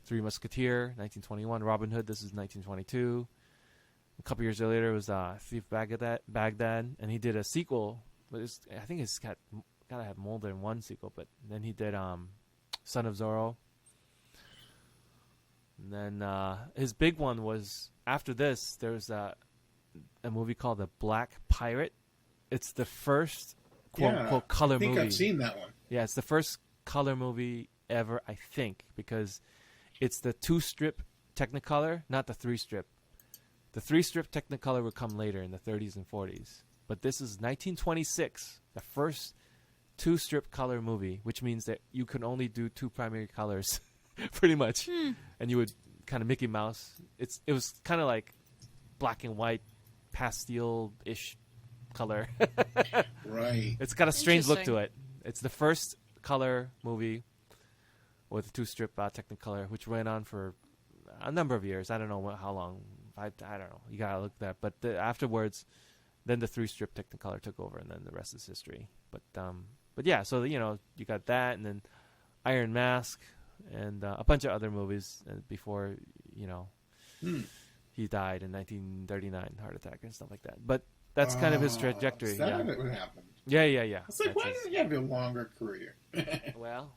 Three Musketeer, 1921. Robin Hood, this is 1922. A couple years later, it was Thief Baghdad, and he did a sequel. But I think it's got to have more than one sequel. But then he did Son of Zorro. And then his big one was, after this, there's a movie called The Black Pirate. It's the first quote-unquote color movie. I think I've seen that one. Yeah, it's the first color movie ever, I think, because it's the 2-strip Technicolor, not the 3-strip. The 3-strip Technicolor would come later in the 30s and 40s. But this is 1926, the first 2-strip color movie, which means that you can only do 2 primary colors, pretty much. And you would kind of Mickey Mouse. It was kind of like black and white, pastel-ish color. Right. It's got a strange look to it. It's the first color movie with a 2-strip Technicolor, which went on for a number of years. I don't know how long. I don't know. You gotta look that. But afterwards, then the 3-strip Technicolor took over, and then the rest is history. But yeah. So you got that, and then Iron Mask, and a bunch of other movies before he died in 1939, heart attack and stuff like that. But that's kind of his trajectory. Is that what happened? Yeah. It's like, why didn't he have a longer career? Well,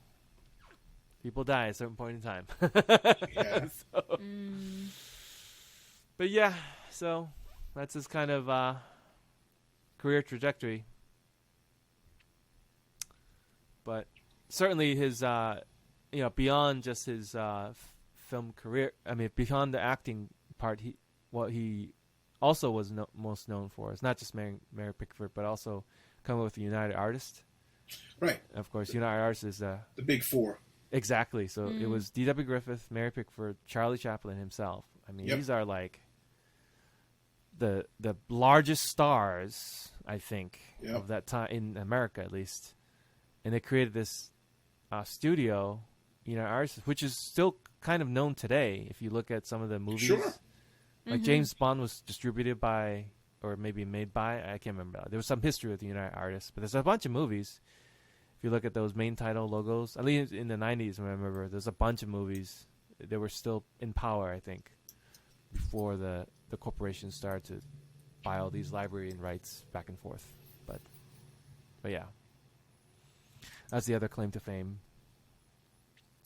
People die at a certain point in time. Yeah. But yeah, so that's his kind of career trajectory. But certainly his, beyond just his film career, beyond the acting part, what he also was most known for is not just Mary Pickford, but also coming with the United Artists. Right. Of course, United Artists is the big four. Exactly. So it was D.W. Griffith, Mary Pickford, Charlie Chaplin himself. These are like the largest stars, I think, of that time in America, at least. And they created this studio, United Artists, which is still kind of known today. If you look at some of the movies, Sure. Like James Bond was distributed by, or maybe made by, I can't remember. There was some history with the United Artists, but there's a bunch of movies. If you look at those main title logos, at least in the 90s, I remember, there's a bunch of movies. They were still in power, I think, before the corporations started to buy all these library and rights back and forth. But yeah, that's the other claim to fame,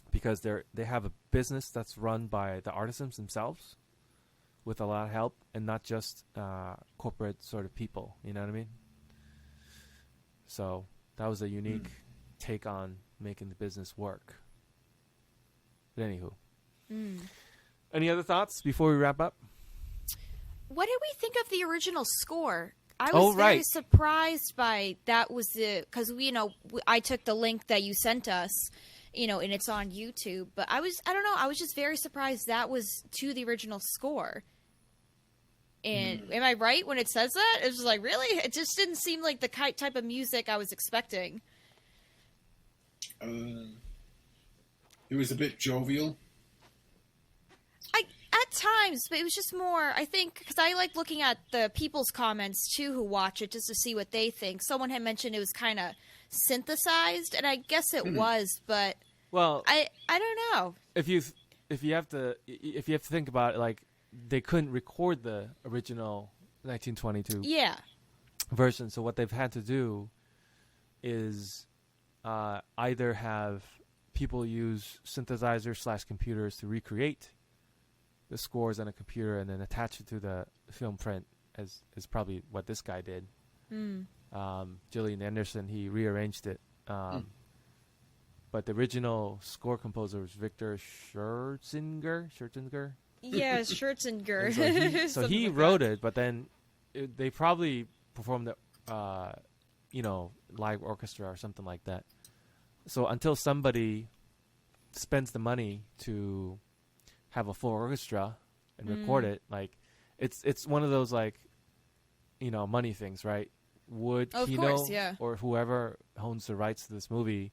because they have a business that's run by the artisans themselves with a lot of help, and not just corporate sort of people. You know what I mean? So that was a unique take on making the business work. But anywho, any other thoughts before we wrap up? What did we think of the original score? I was very surprised by that. Was because I took the link that you sent us, and it's on YouTube. But I don't know. I was just very surprised that was to the original score. And am I right when it says that? It was like, really? It just didn't seem like the type of music I was expecting. It was a bit jovial. At times, but it was just more, I think, because I like looking at the people's comments, too, who watch it, just to see what they think. Someone had mentioned it was kind of synthesized, and I guess it was, but I don't know. If you have to think about it, like, they couldn't record the original 1922 version, so what they've had to do is either have people use synthesizers / computers to recreate the scores on a computer and then attach it to the film print, as is probably what this guy did. Gillian Anderson, he rearranged it. But the original score composer was Victor Scherzinger. Yeah, Scherzinger. So he wrote it, but then they probably performed it, live orchestra or something like that. So until somebody spends the money to have a full orchestra and record it, like it's one of those, like, money things, right? Would Kino or whoever owns the rights to this movie,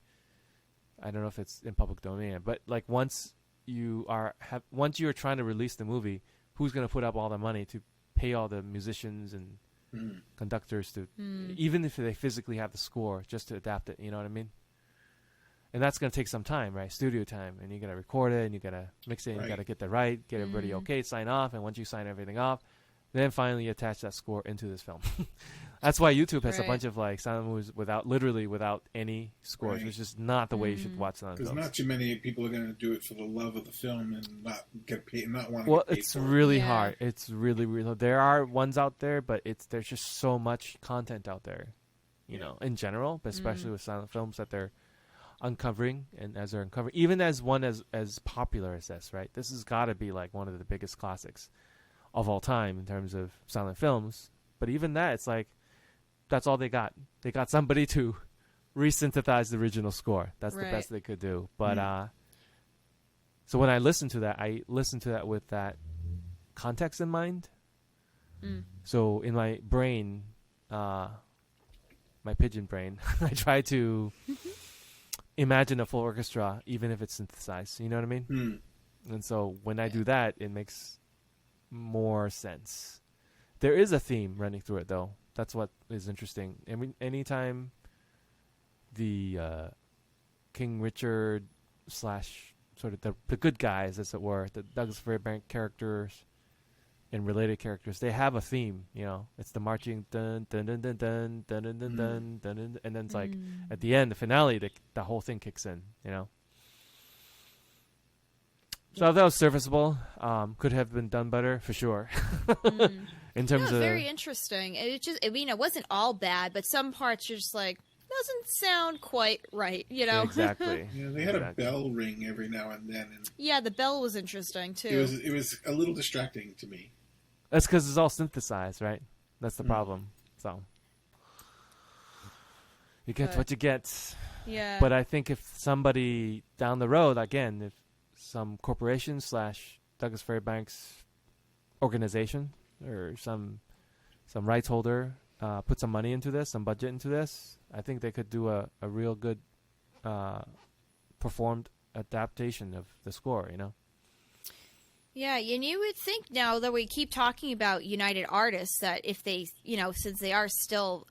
I don't know if it's in public domain, but like once you are trying to release the movie, who's going to put up all the money to pay all the musicians and conductors to, even if they physically have the score, just to adapt it? You know what I mean? And that's going to take some time, right? Studio time. And you got to record it, and you got to mix it, and you got to get get everybody okay, sign off. And once you sign everything off, then finally you attach that score into this film. That's why YouTube has a bunch of like silent movies without any scores, which is not the way you should watch silent films. Because not too many people are going to do it for the love of the film and not get paid, not want to get paid. Well, it's really hard. It's really, really hard. There are ones out there, but there's just so much content out there, in general, but especially with silent films that they're uncovering. And as they're uncovering, even as one as popular as this, right? This has got to be like one of the biggest classics of all time in terms of silent films. But even that, it's like, that's all they got. They got somebody to resynthesize the original score. That's the best they could do. But so when I listen to that, with that context in mind. So in my brain, my pigeon brain, I try to imagine a full orchestra, even if it's synthesized. You know what I mean? And so when I do that, it makes more sense. There is a theme running through it, though. That's what is interesting. Anytime the King Richard / sort of the good guys, as it were, the Douglas Fairbanks characters and related characters, they have a theme. It's the marching dun dun dun dun dun dun dun dun dun, dun, and then it's like at the end, the finale, the whole thing kicks in. So that was serviceable. Could have been done better for sure. In terms of very interesting. It wasn't all bad, but some parts you're just like, doesn't sound quite right, you know? Exactly. Yeah, they had a bell ring every now and then. And yeah, the bell was interesting too. It was a little distracting to me. That's because it's all synthesized, right? That's the problem. So you get what you get. Yeah. But I think if somebody down the road, again, if some corporation / Douglas Fairbanks organization or some rights holder put some money into this, some budget into this, I think they could do a real good performed adaptation of the score, you know? Yeah, and you would think now that we keep talking about United Artists that if they, since they are still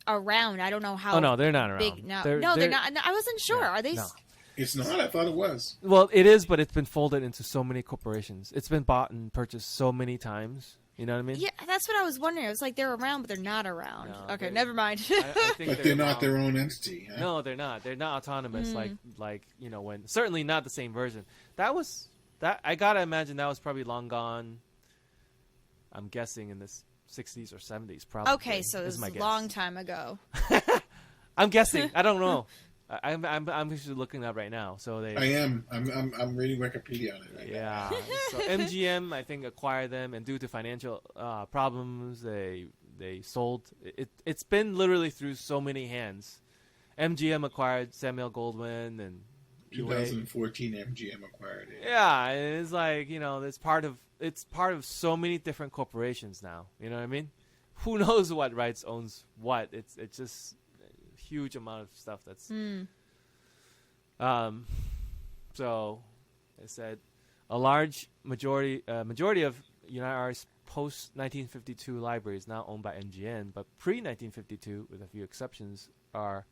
around, I don't know how. Oh no, they're not around. Big now. They're not. I wasn't sure. Are they? No. It's not. I thought it was. Well, it is, but it's been folded into so many corporations. It's been bought and purchased so many times. You know what I mean? Yeah, that's what I was wondering. I was like, they're around, but they're not around. No, okay, never mind. I think but they're not their own entity. Huh? No, they're not. They're not autonomous. Like when certainly not the same version. That I gotta imagine that was probably long gone. I'm guessing in the 60s or 70s, probably. Okay, so this is a long time ago. I'm guessing. I don't know. I'm actually looking up right now. So they. I am. I'm reading Wikipedia on it right now. Yeah. So MGM, I think, acquired them, and due to financial problems, they sold. It's been literally through so many hands. MGM acquired Samuel Goldwyn, and 2014 MGM acquired it. Yeah, it's like it's part of so many different corporations now. You know what I mean? Who knows what rights owns what? It's just huge amount of stuff that's so I said a large majority of United Artists post 1952 libraries now owned by MGM, but pre 1952 with a few exceptions are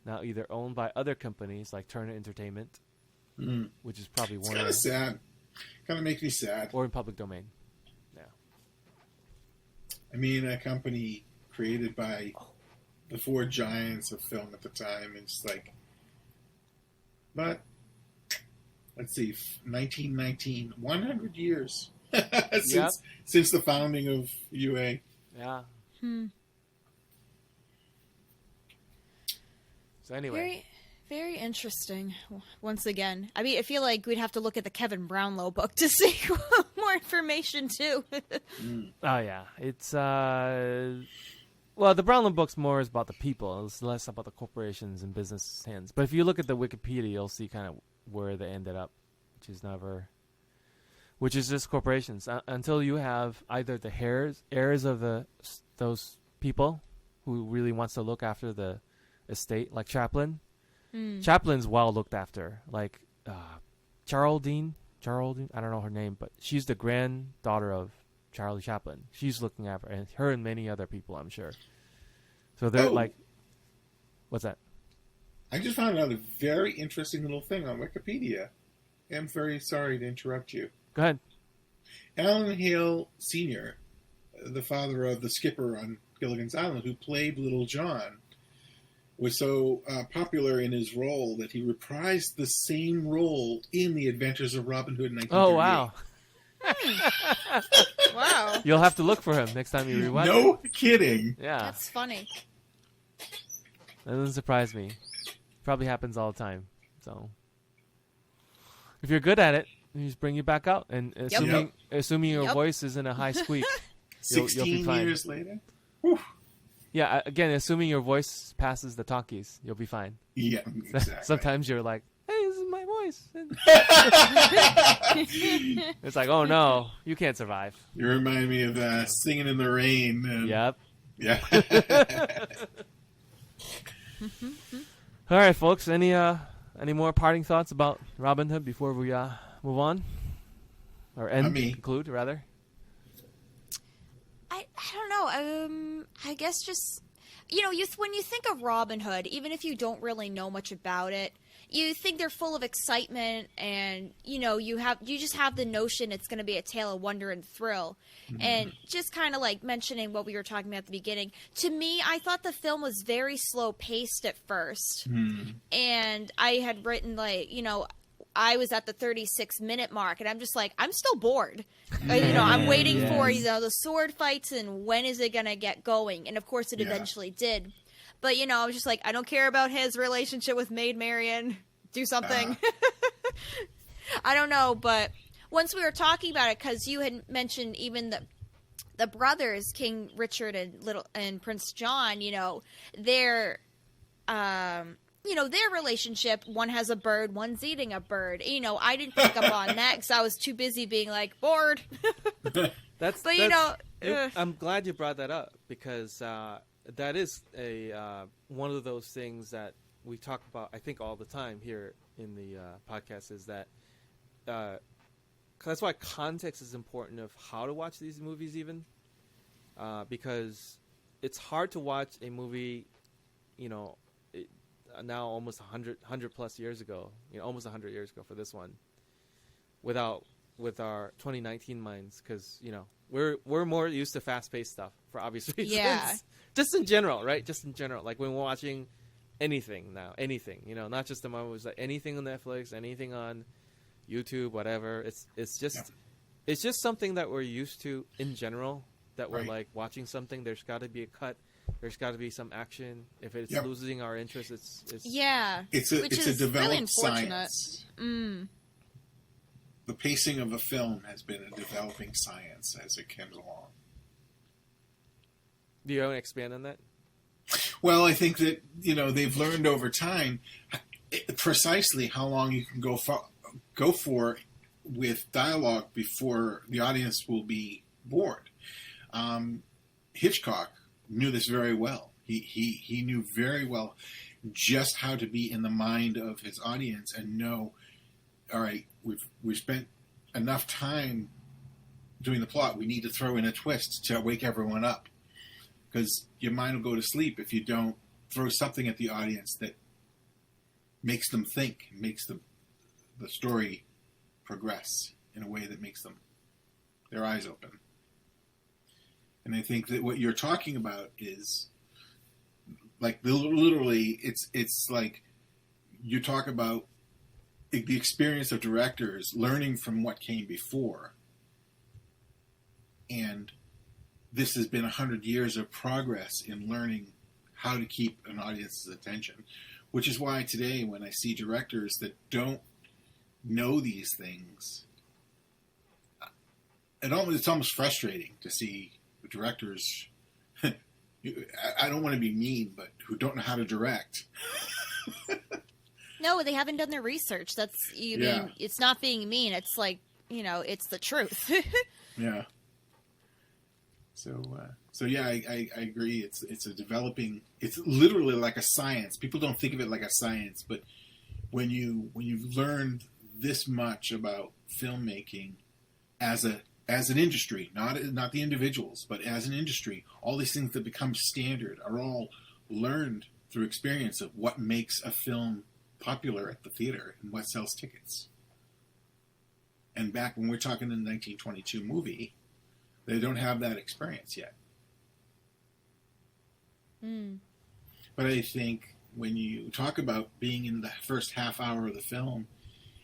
now either owned by other companies like Turner Entertainment, which is probably it's one kind of sad, kind of makes me sad, or in public domain. Yeah, I mean a company created by the four giants of film at the time. It's like, but let's see, 1919, 100 years since the founding of UA. Yeah. So anyway, very, very interesting. Once again, I mean, I feel like we'd have to look at the Kevin Brownlow book to see more information too. Oh yeah, it's well, the Brownlow book's more is about the people. It's less about the corporations and business hands. But if you look at the Wikipedia, you'll see kind of where they ended up, which is just corporations. Until you have either the heirs of those people who really wants to look after the estate, like Chaplin. Chaplin's well looked after. Like Geraldine, I don't know her name, but she's the granddaughter of Charlie Chaplin. She's looking after her and many other people, I'm sure. So they're like, what's that? I just found out a very interesting little thing on Wikipedia. I'm very sorry to interrupt you. Go ahead. Alan Hale Sr., the father of the skipper on Gilligan's Island, who played Little John, was so popular in his role that he reprised the same role in The Adventures of Robin Hood in 1938. Oh, wow. Wow. You'll have to look for him next time you rewatch. No kidding. Yeah. That's funny. That doesn't surprise me. Probably happens all the time. So if you're good at it, you just bring you back out. And assuming your voice isn't a high squeak, you'll be fine. Years later? Whew. Yeah, again, assuming your voice passes the talkies, you'll be fine. Yeah, exactly. Sometimes you're like, hey, this is my voice. It's like, oh no, you can't survive. You remind me of Singing in the Rain. And... Yep. Yeah. All right, folks. Any more parting thoughts about Robin Hood before we move on, or conclude rather? I don't know. I guess just when you think of Robin Hood, even if you don't really know much about it, you think they're full of excitement, and you just have the notion it's going to be a tale of wonder and thrill. And just kind of like mentioning what we were talking about at the beginning, to me, I thought the film was very slow paced at first, and I had written I was at the 36-minute mark, and I'm just like, I'm still bored. I'm waiting for the sword fights, and when is it gonna get going? And of course, it eventually did. But I was just like, I don't care about his relationship with Maid Marian. Do something. I don't know, but once we were talking about it, because you had mentioned even the brothers, King Richard and Prince John, their their relationship, one has a bird, one's eating a bird. I didn't pick up on that because I was too busy being like, bored. I'm glad you brought that up, because that is one of those things that we talk about, I think, all the time here in the podcast, is that that's why context is important of how to watch these movies, even because it's hard to watch a movie, now almost 100 plus years ago, almost 100 years ago for this one, with our 2019 minds, because we're more used to fast-paced stuff for obvious reasons. Yeah. Just in general, right? Just in general, like when we're watching anything now, not just the Marvels, like anything on Netflix, anything on YouTube, whatever. It's just something that we're used to in general. That we're like watching something. There's got to be a cut. There's got to be some action. If it's losing our interest, it's a developed science. The pacing of a film has been a developing science as it comes along. Do you want to expand on that? Well, I think that they've learned over time precisely how long you can go for with dialogue before the audience will be bored. Hitchcock knew this very well. He knew very well just how to be in the mind of his audience and know, all right, we've spent enough time doing the plot. We need to throw in a twist to wake everyone up, because your mind will go to sleep if you don't throw something at the audience that makes them think, makes the story progress in a way that makes their eyes open. And I think that what you're talking about is like literally, it's like you talk about the experience of directors learning from what came before. And this has been 100 years of progress in learning how to keep an audience's attention, which is why today when I see directors that don't know these things, it's almost frustrating to see directors, I don't want to be mean, but who don't know how to direct. No, they haven't done their research. That's mean, it's not being mean. It's like, it's the truth. Yeah. So yeah, I agree. It's a developing. It's literally like a science. People don't think of it like a science, but when you've learned this much about filmmaking as an industry, not the individuals, but as an industry, all these things that become standard are all learned through experience of what makes a film popular at the theater and what sells tickets. And back when we're talking the 1922 movie, they don't have that experience yet. But I think when you talk about being in the first half hour of the film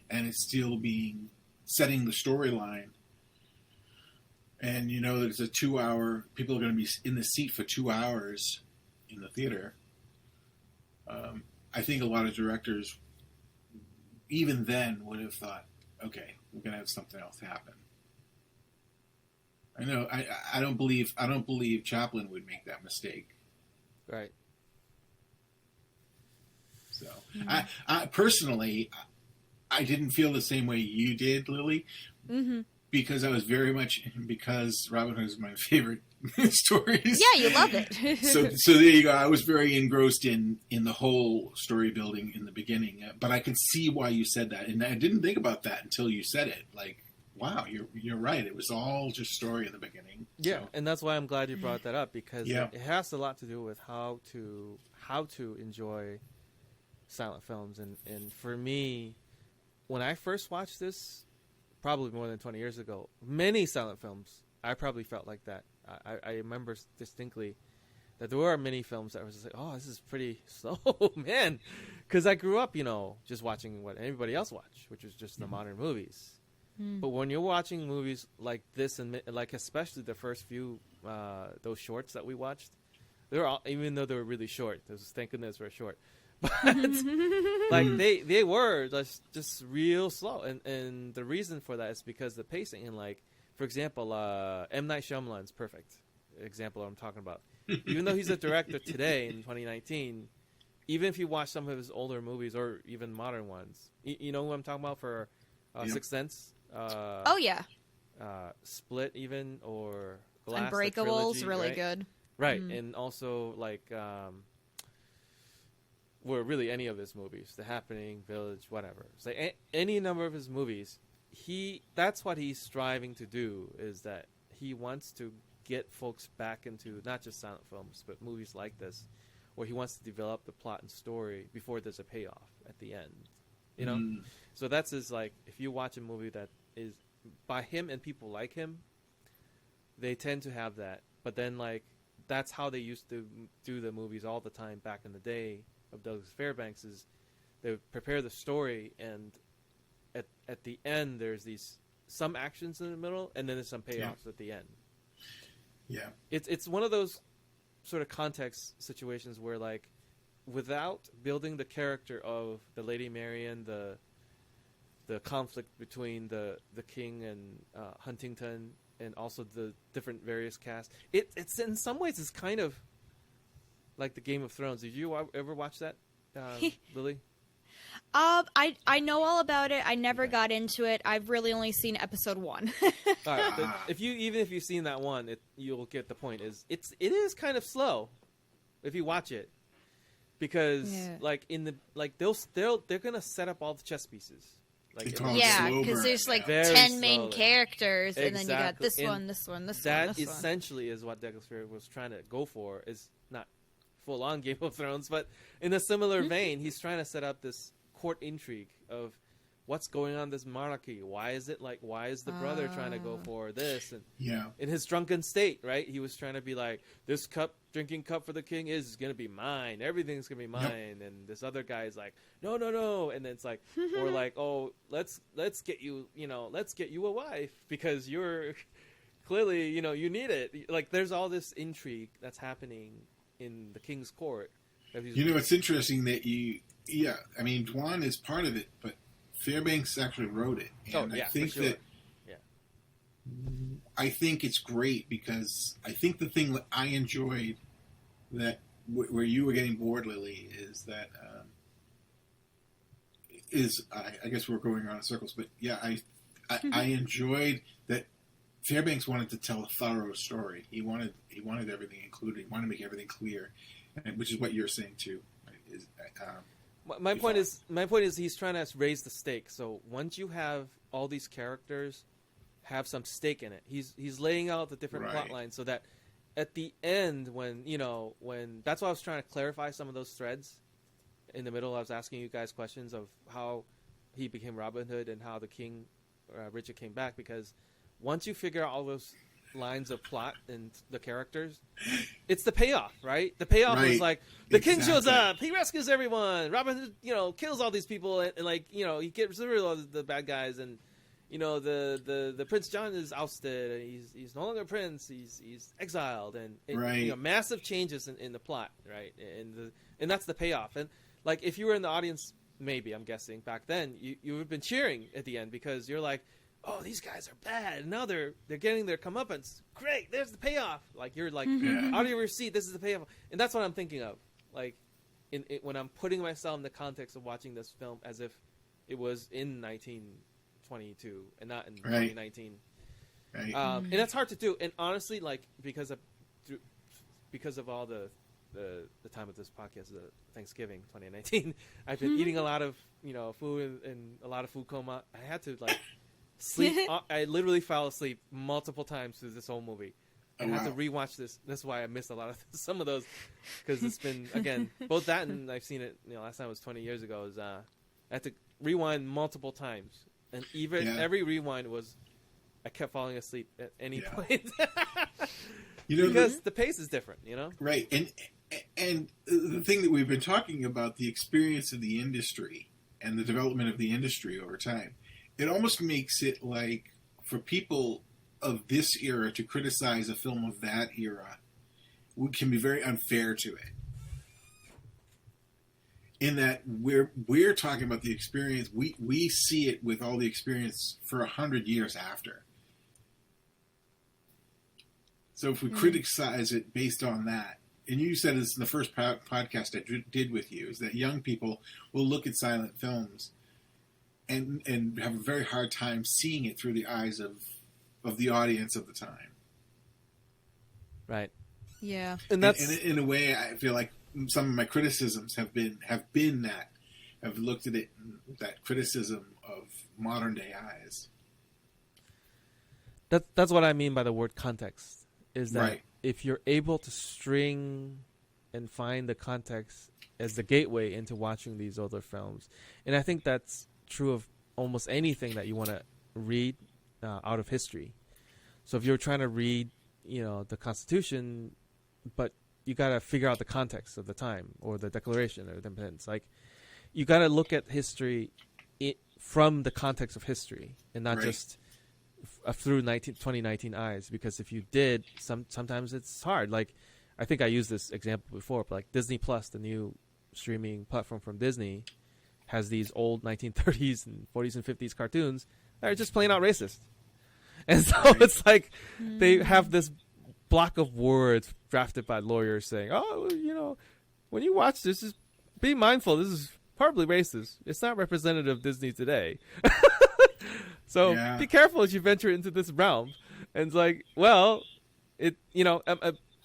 and it's still setting the storyline, and that it's a 2 hour, people are going to be in the seat for 2 hours in the theater. I think a lot of directors, even then, would have thought, okay, we're going to have something else happen. I know. I don't believe Chaplin would make that mistake. Right. So, I personally, I didn't feel the same way you did, Lily, because I was because Robin Hood is my favorite stories. Yeah, you love it. so there you go. I was very engrossed in the whole story building in the beginning, but I can see why you said that, and I didn't think about that until you said it. Like, wow, you're right. It was all just story in the beginning. Yeah, and that's why I'm glad you brought that up, because it has a lot to do with how to enjoy silent films. And for me, when I first watched this, probably more than 20 years ago, many silent films, I probably felt like that. I remember distinctly that there were many films that I was just like, oh, this is pretty slow, man. Because I grew up, just watching what everybody else watched, which was just the modern movies. But when you're watching movies like this, and like especially the first few, those shorts that we watched, even though they were really short, thank goodness we're short. But like they were just real slow, and the reason for that is because the pacing. And like, for example, M. Night Shyamalan's perfect example I'm talking about. Even though he's a director today in 2019, even if you watch some of his older movies or even modern ones, you know who I'm talking about for Sixth Sense. Oh yeah. Split even, or Glass, Unbreakable's trilogy, really right? good. Right, and also like, well, really any of his movies, The Happening, Village, whatever. So any number of his movies, that's what he's striving to do, is that he wants to get folks back into not just silent films, but movies like this, where he wants to develop the plot and story before there's a payoff at the end. So that's his, like, if you watch a movie that is by him and people like him, they tend to have that. But then, like, that's how they used to do the movies all the time back in the day of Douglas Fairbanks, is they would prepare the story, and at the end there's some actions in the middle, and then there's some payoffs at the end. Yeah. It's one of those sort of context situations where, like, without building the character of the Lady Marian, the conflict between the king and Huntingdon, and also the different various casts, it's in some ways it's kind of like the Game of Thrones. Did you ever watch that, Lily? I know all about it. I never got into it. I've really only seen episode 1. All right, but if you've seen that one, you'll get the point. It is kind of slow if you watch it, because like they're gonna set up all the chess pieces. Like, because there's like 10 main characters, and then you got this one, this one, this one. That essentially is what Douglas Fairbanks was trying to go for. Is not full on Game of Thrones, but in a similar vein, he's trying to set up this court intrigue of what's going on in this monarchy. Why is the brother trying to go for this? And in his drunken state, right? He was trying to be like, this drinking cup for the king is going to be mine. Everything's going to be mine. Yep. And this other guy is like, no. And then it's like, or like, oh, let's get you, let's get you a wife because you're clearly, you need it. Like, there's all this intrigue that's happening in the king's court. It's interesting that I mean, Dwan is part of it, but Fairbanks actually wrote it. And I think that I think it's great, because I think the thing that I enjoyed that where you were getting bored, Lily, is that I guess we're going around in circles, but I enjoyed that Fairbanks wanted to tell a thorough story. He wanted everything included. He wanted to make everything clear, which is what you're saying too. My point is he's trying to raise the stakes. So once you have all these characters have some stake in it, he's laying out the different plot lines so that at the end, when that's why I was trying to clarify some of those threads in the middle. I was asking you guys questions of how he became Robin Hood and how the king Richard came back, because once you figure out all those lines of plot and the characters, it's the payoff, right? The payoff is like the king shows up, he rescues everyone, Robin Hood, kills all these people, and like, he gets rid of all the bad guys, and the Prince John is ousted, and he's no longer prince, he's exiled, and massive changes in the plot, right? And that's the payoff. And like, if you were in the audience, maybe I'm guessing back then, you would have been cheering at the end, because you're like, oh, these guys are bad, and now they're getting their comeuppance. Great, there's the payoff. Like, you're like out of your seat. This is the payoff, and that's what I'm thinking of. Like, when I'm putting myself in the context of watching this film as if it was in 1922 and not in 2019. Right. And that's hard to do. And honestly, like, because of all the time of this podcast, Thanksgiving 2019, I've been eating a lot of food and a lot of food coma. I had to like. Sleep. I literally fell asleep multiple times through this whole movie. I had to rewatch this. That's why I missed a lot of some of those, because it's been, again, both that and I've seen it. Last time was 20 years ago. I had to rewind multiple times, and even every rewind was, I kept falling asleep at any point. because the pace is different, Right, and the thing that we've been talking about, the experience of the industry and the development of the industry over time, it almost makes it like for people of this era to criticize a film of that era can be very unfair to it. In that we're talking about the experience, we see it with all the experience for 100 years after. So if we criticize it based on that, and you said this in the first podcast I did with you, is that young people will look at silent films and have a very hard time seeing it through the eyes of the audience of the time. Right. Yeah. And that's in a way, I feel like some of my criticisms have been that I've looked at it, that criticism of modern day eyes. That's what I mean by the word context. Is that right. If you're able to string and find the context as the gateway into watching these older films, and I think that's true of almost anything that you want to read out of history. So if you're trying to read, the Constitution, but you got to figure out the context of the time, or the Declaration of Independence. Like, you got to look at history from the context of history, and not just through 2019 eyes. Because if you did, sometimes it's hard. Like, I think I used this example before, but like Disney Plus, the new streaming platform from Disney, has these old 1930s and 40s and 50s cartoons that are just plain out racist. And so it's like they have this block of words drafted by lawyers saying, oh, when you watch this, just be mindful. This is horribly racist. It's not representative of Disney today. So be careful as you venture into this realm. And it's like, well,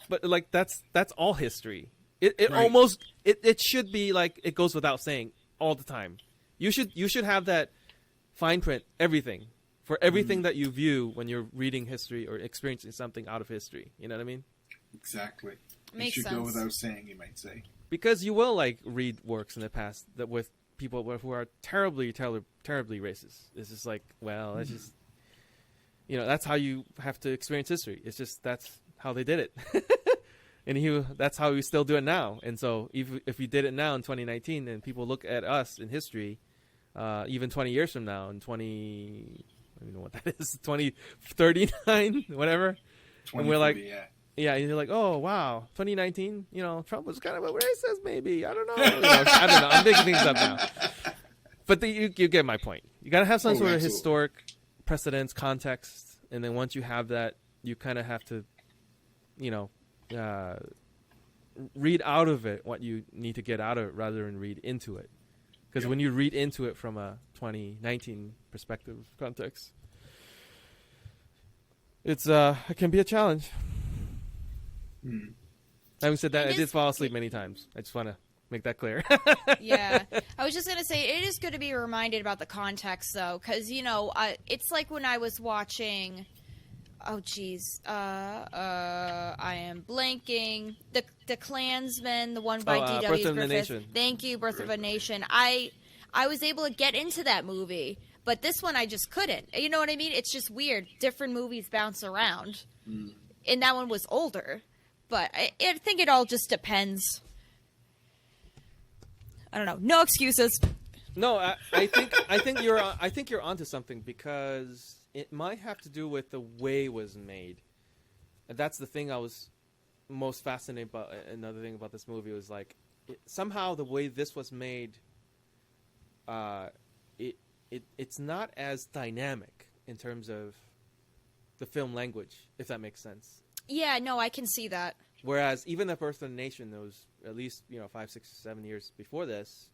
but like that's all history. It almost it should be like it goes without saying all the time. You should have that fine print, everything. For everything that you view when you're reading history or experiencing something out of history. You know what I mean? Exactly. Makes it should sense. go without saying, you might say. Because you will read works in the past that with people who are terribly, terribly racist. It's just like, well, it's just, that's how you have to experience history. It's just, that's how they did it. And that's how we still do it now. And so if we did it now in 2019 and people look at us in history, even 20 years from now, in I don't even know what that is, 2039, whatever. And we're like, yeah, and you're like, oh, wow, 2019, Trump was kind of a racist, maybe. I don't know. I don't know. I'm making things up now. But you get my point. You got to have some sort of historic precedence, context, and then once you have that, you kind of have to, read out of it what you need to get out of it rather than read into it. Because when you read into it from a 2019 perspective context, it can be a challenge. Having said that, I did fall asleep many times. I just want to make that clear. Yeah. I was just going to say, it is good to be reminded about the context, though, because, it's like when I was watching... Oh, geez. I am blanking. The Klansman, the one by D.W. Birth of Griffith. the Nation. Thank you, Birth of a Nation. I was able to get into that movie, but this one I just couldn't. You know what I mean? It's just weird. Different movies bounce around. And that one was older. But I think it all just depends. I don't know. No excuses. No, I think you're onto something, because it might have to do with the way it was made. And that's the thing I was most fascinated about. Another thing about this movie was somehow the way this was made, it's not as dynamic in terms of the film language, if that makes sense. Yeah, no, I can see that. Whereas even The Birth of the Nation, that was at least 5, 6, 7 years before this,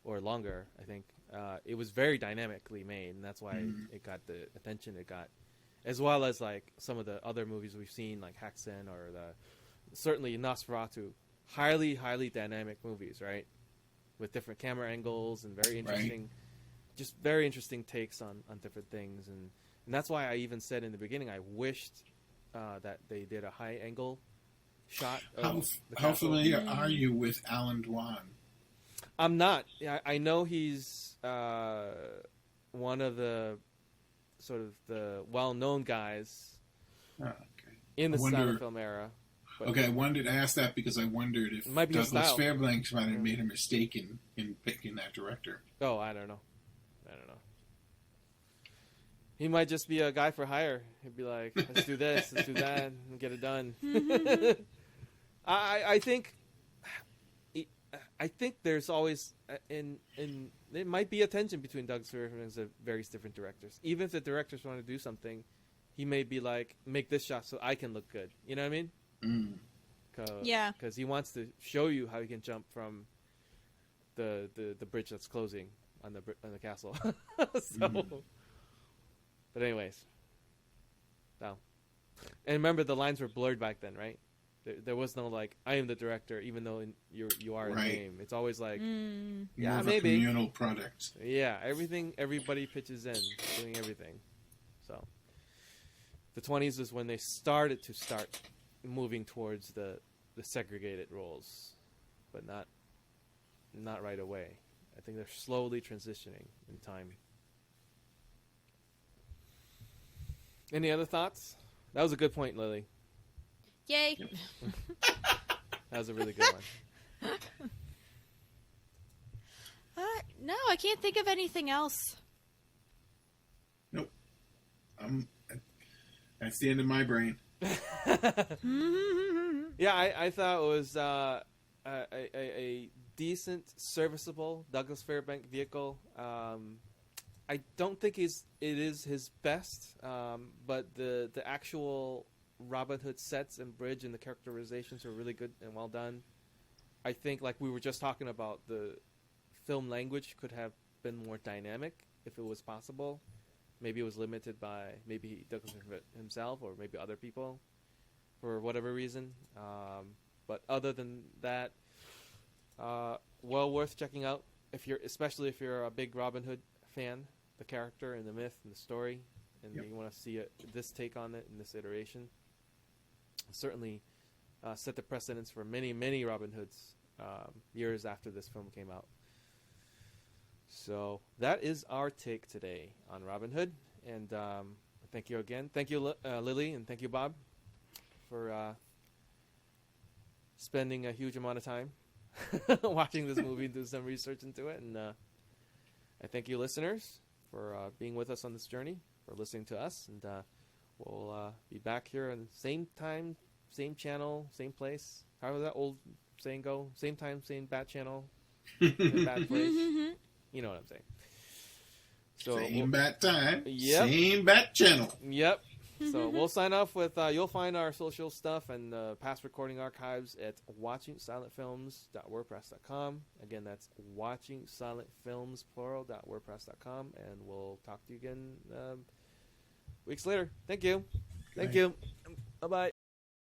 or longer, I think. It was very dynamically made, and that's why it got the attention it got, as well as some of the other movies we've seen, like Haxan or certainly Nosferatu. Highly, highly dynamic movies, right? With different camera angles and very interesting, just very interesting takes on different things, and that's why I even said in the beginning I wished that they did a high angle shot. How familiar are you with Alan Dwan? I'm not. I know he's one of the sort of the well-known guys. Oh, okay. in the I wonder- silent film era. But Okay, I asked that because I wondered if It might be his Douglas style. Fairbanks might have made a mistake in picking that director. Oh, I don't know. He might just be a guy for hire. He'd be like, let's do this, let's do that, and get it done. I think there's always in there might be a tension between Douglas Fairbanks and various different directors. Even if the directors want to do something, he may be like, make this shot so I can look good. You know what I mean? Mm. Yeah. Because he wants to show you how he can jump from the bridge that's closing on the castle. But anyways, no. And remember, the lines were blurred back then, right? There was no like, I am the director, even though you are in Right. name. It's always like, More yeah, of maybe. a communal product. Yeah, everybody pitches in, doing everything. So the 20s is when they started moving towards the segregated roles, but not right away. I think they're slowly transitioning in time. Any other thoughts? That was a good point, Lily. Yay. Yep. That was a really good one. No, I can't think of anything else. Nope. That's the end of my brain. Yeah, I thought it was a decent, serviceable Douglas Fairbanks vehicle. I don't think it is his best, but the actual Robin Hood sets and bridge and the characterizations are really good and well done. I think, like we were just talking about, the film language could have been more dynamic if it was possible. Maybe it was limited by maybe Douglas himself or maybe other people for whatever reason. But other than that, well worth checking out especially if you're a big Robin Hood fan. The character and the myth and the story, and Yep. you want to see this take on it in this iteration. Certainly set the precedence for many, many Robin Hoods years after this film came out. So that is our take today on Robin Hood, and thank you again. Thank you, Lily, and thank you, Bob, for spending a huge amount of time watching this movie and doing some research into it, and I thank you, listeners, for being with us on this journey, for listening to us, and we'll be back here on the same time, same channel, same place. How does that old saying go? Same time, same bat channel, same bat place. You know what I'm saying. So Same bat time, Yep. same bat channel. Yep. So we'll sign off with, you'll find our social stuff and past recording archives at watchingsilentfilms.wordpress.com. Again, that's watchingsilentfilms.wordpress.com. And we'll talk to you again weeks later. Thank you. Thank you. Bye-bye.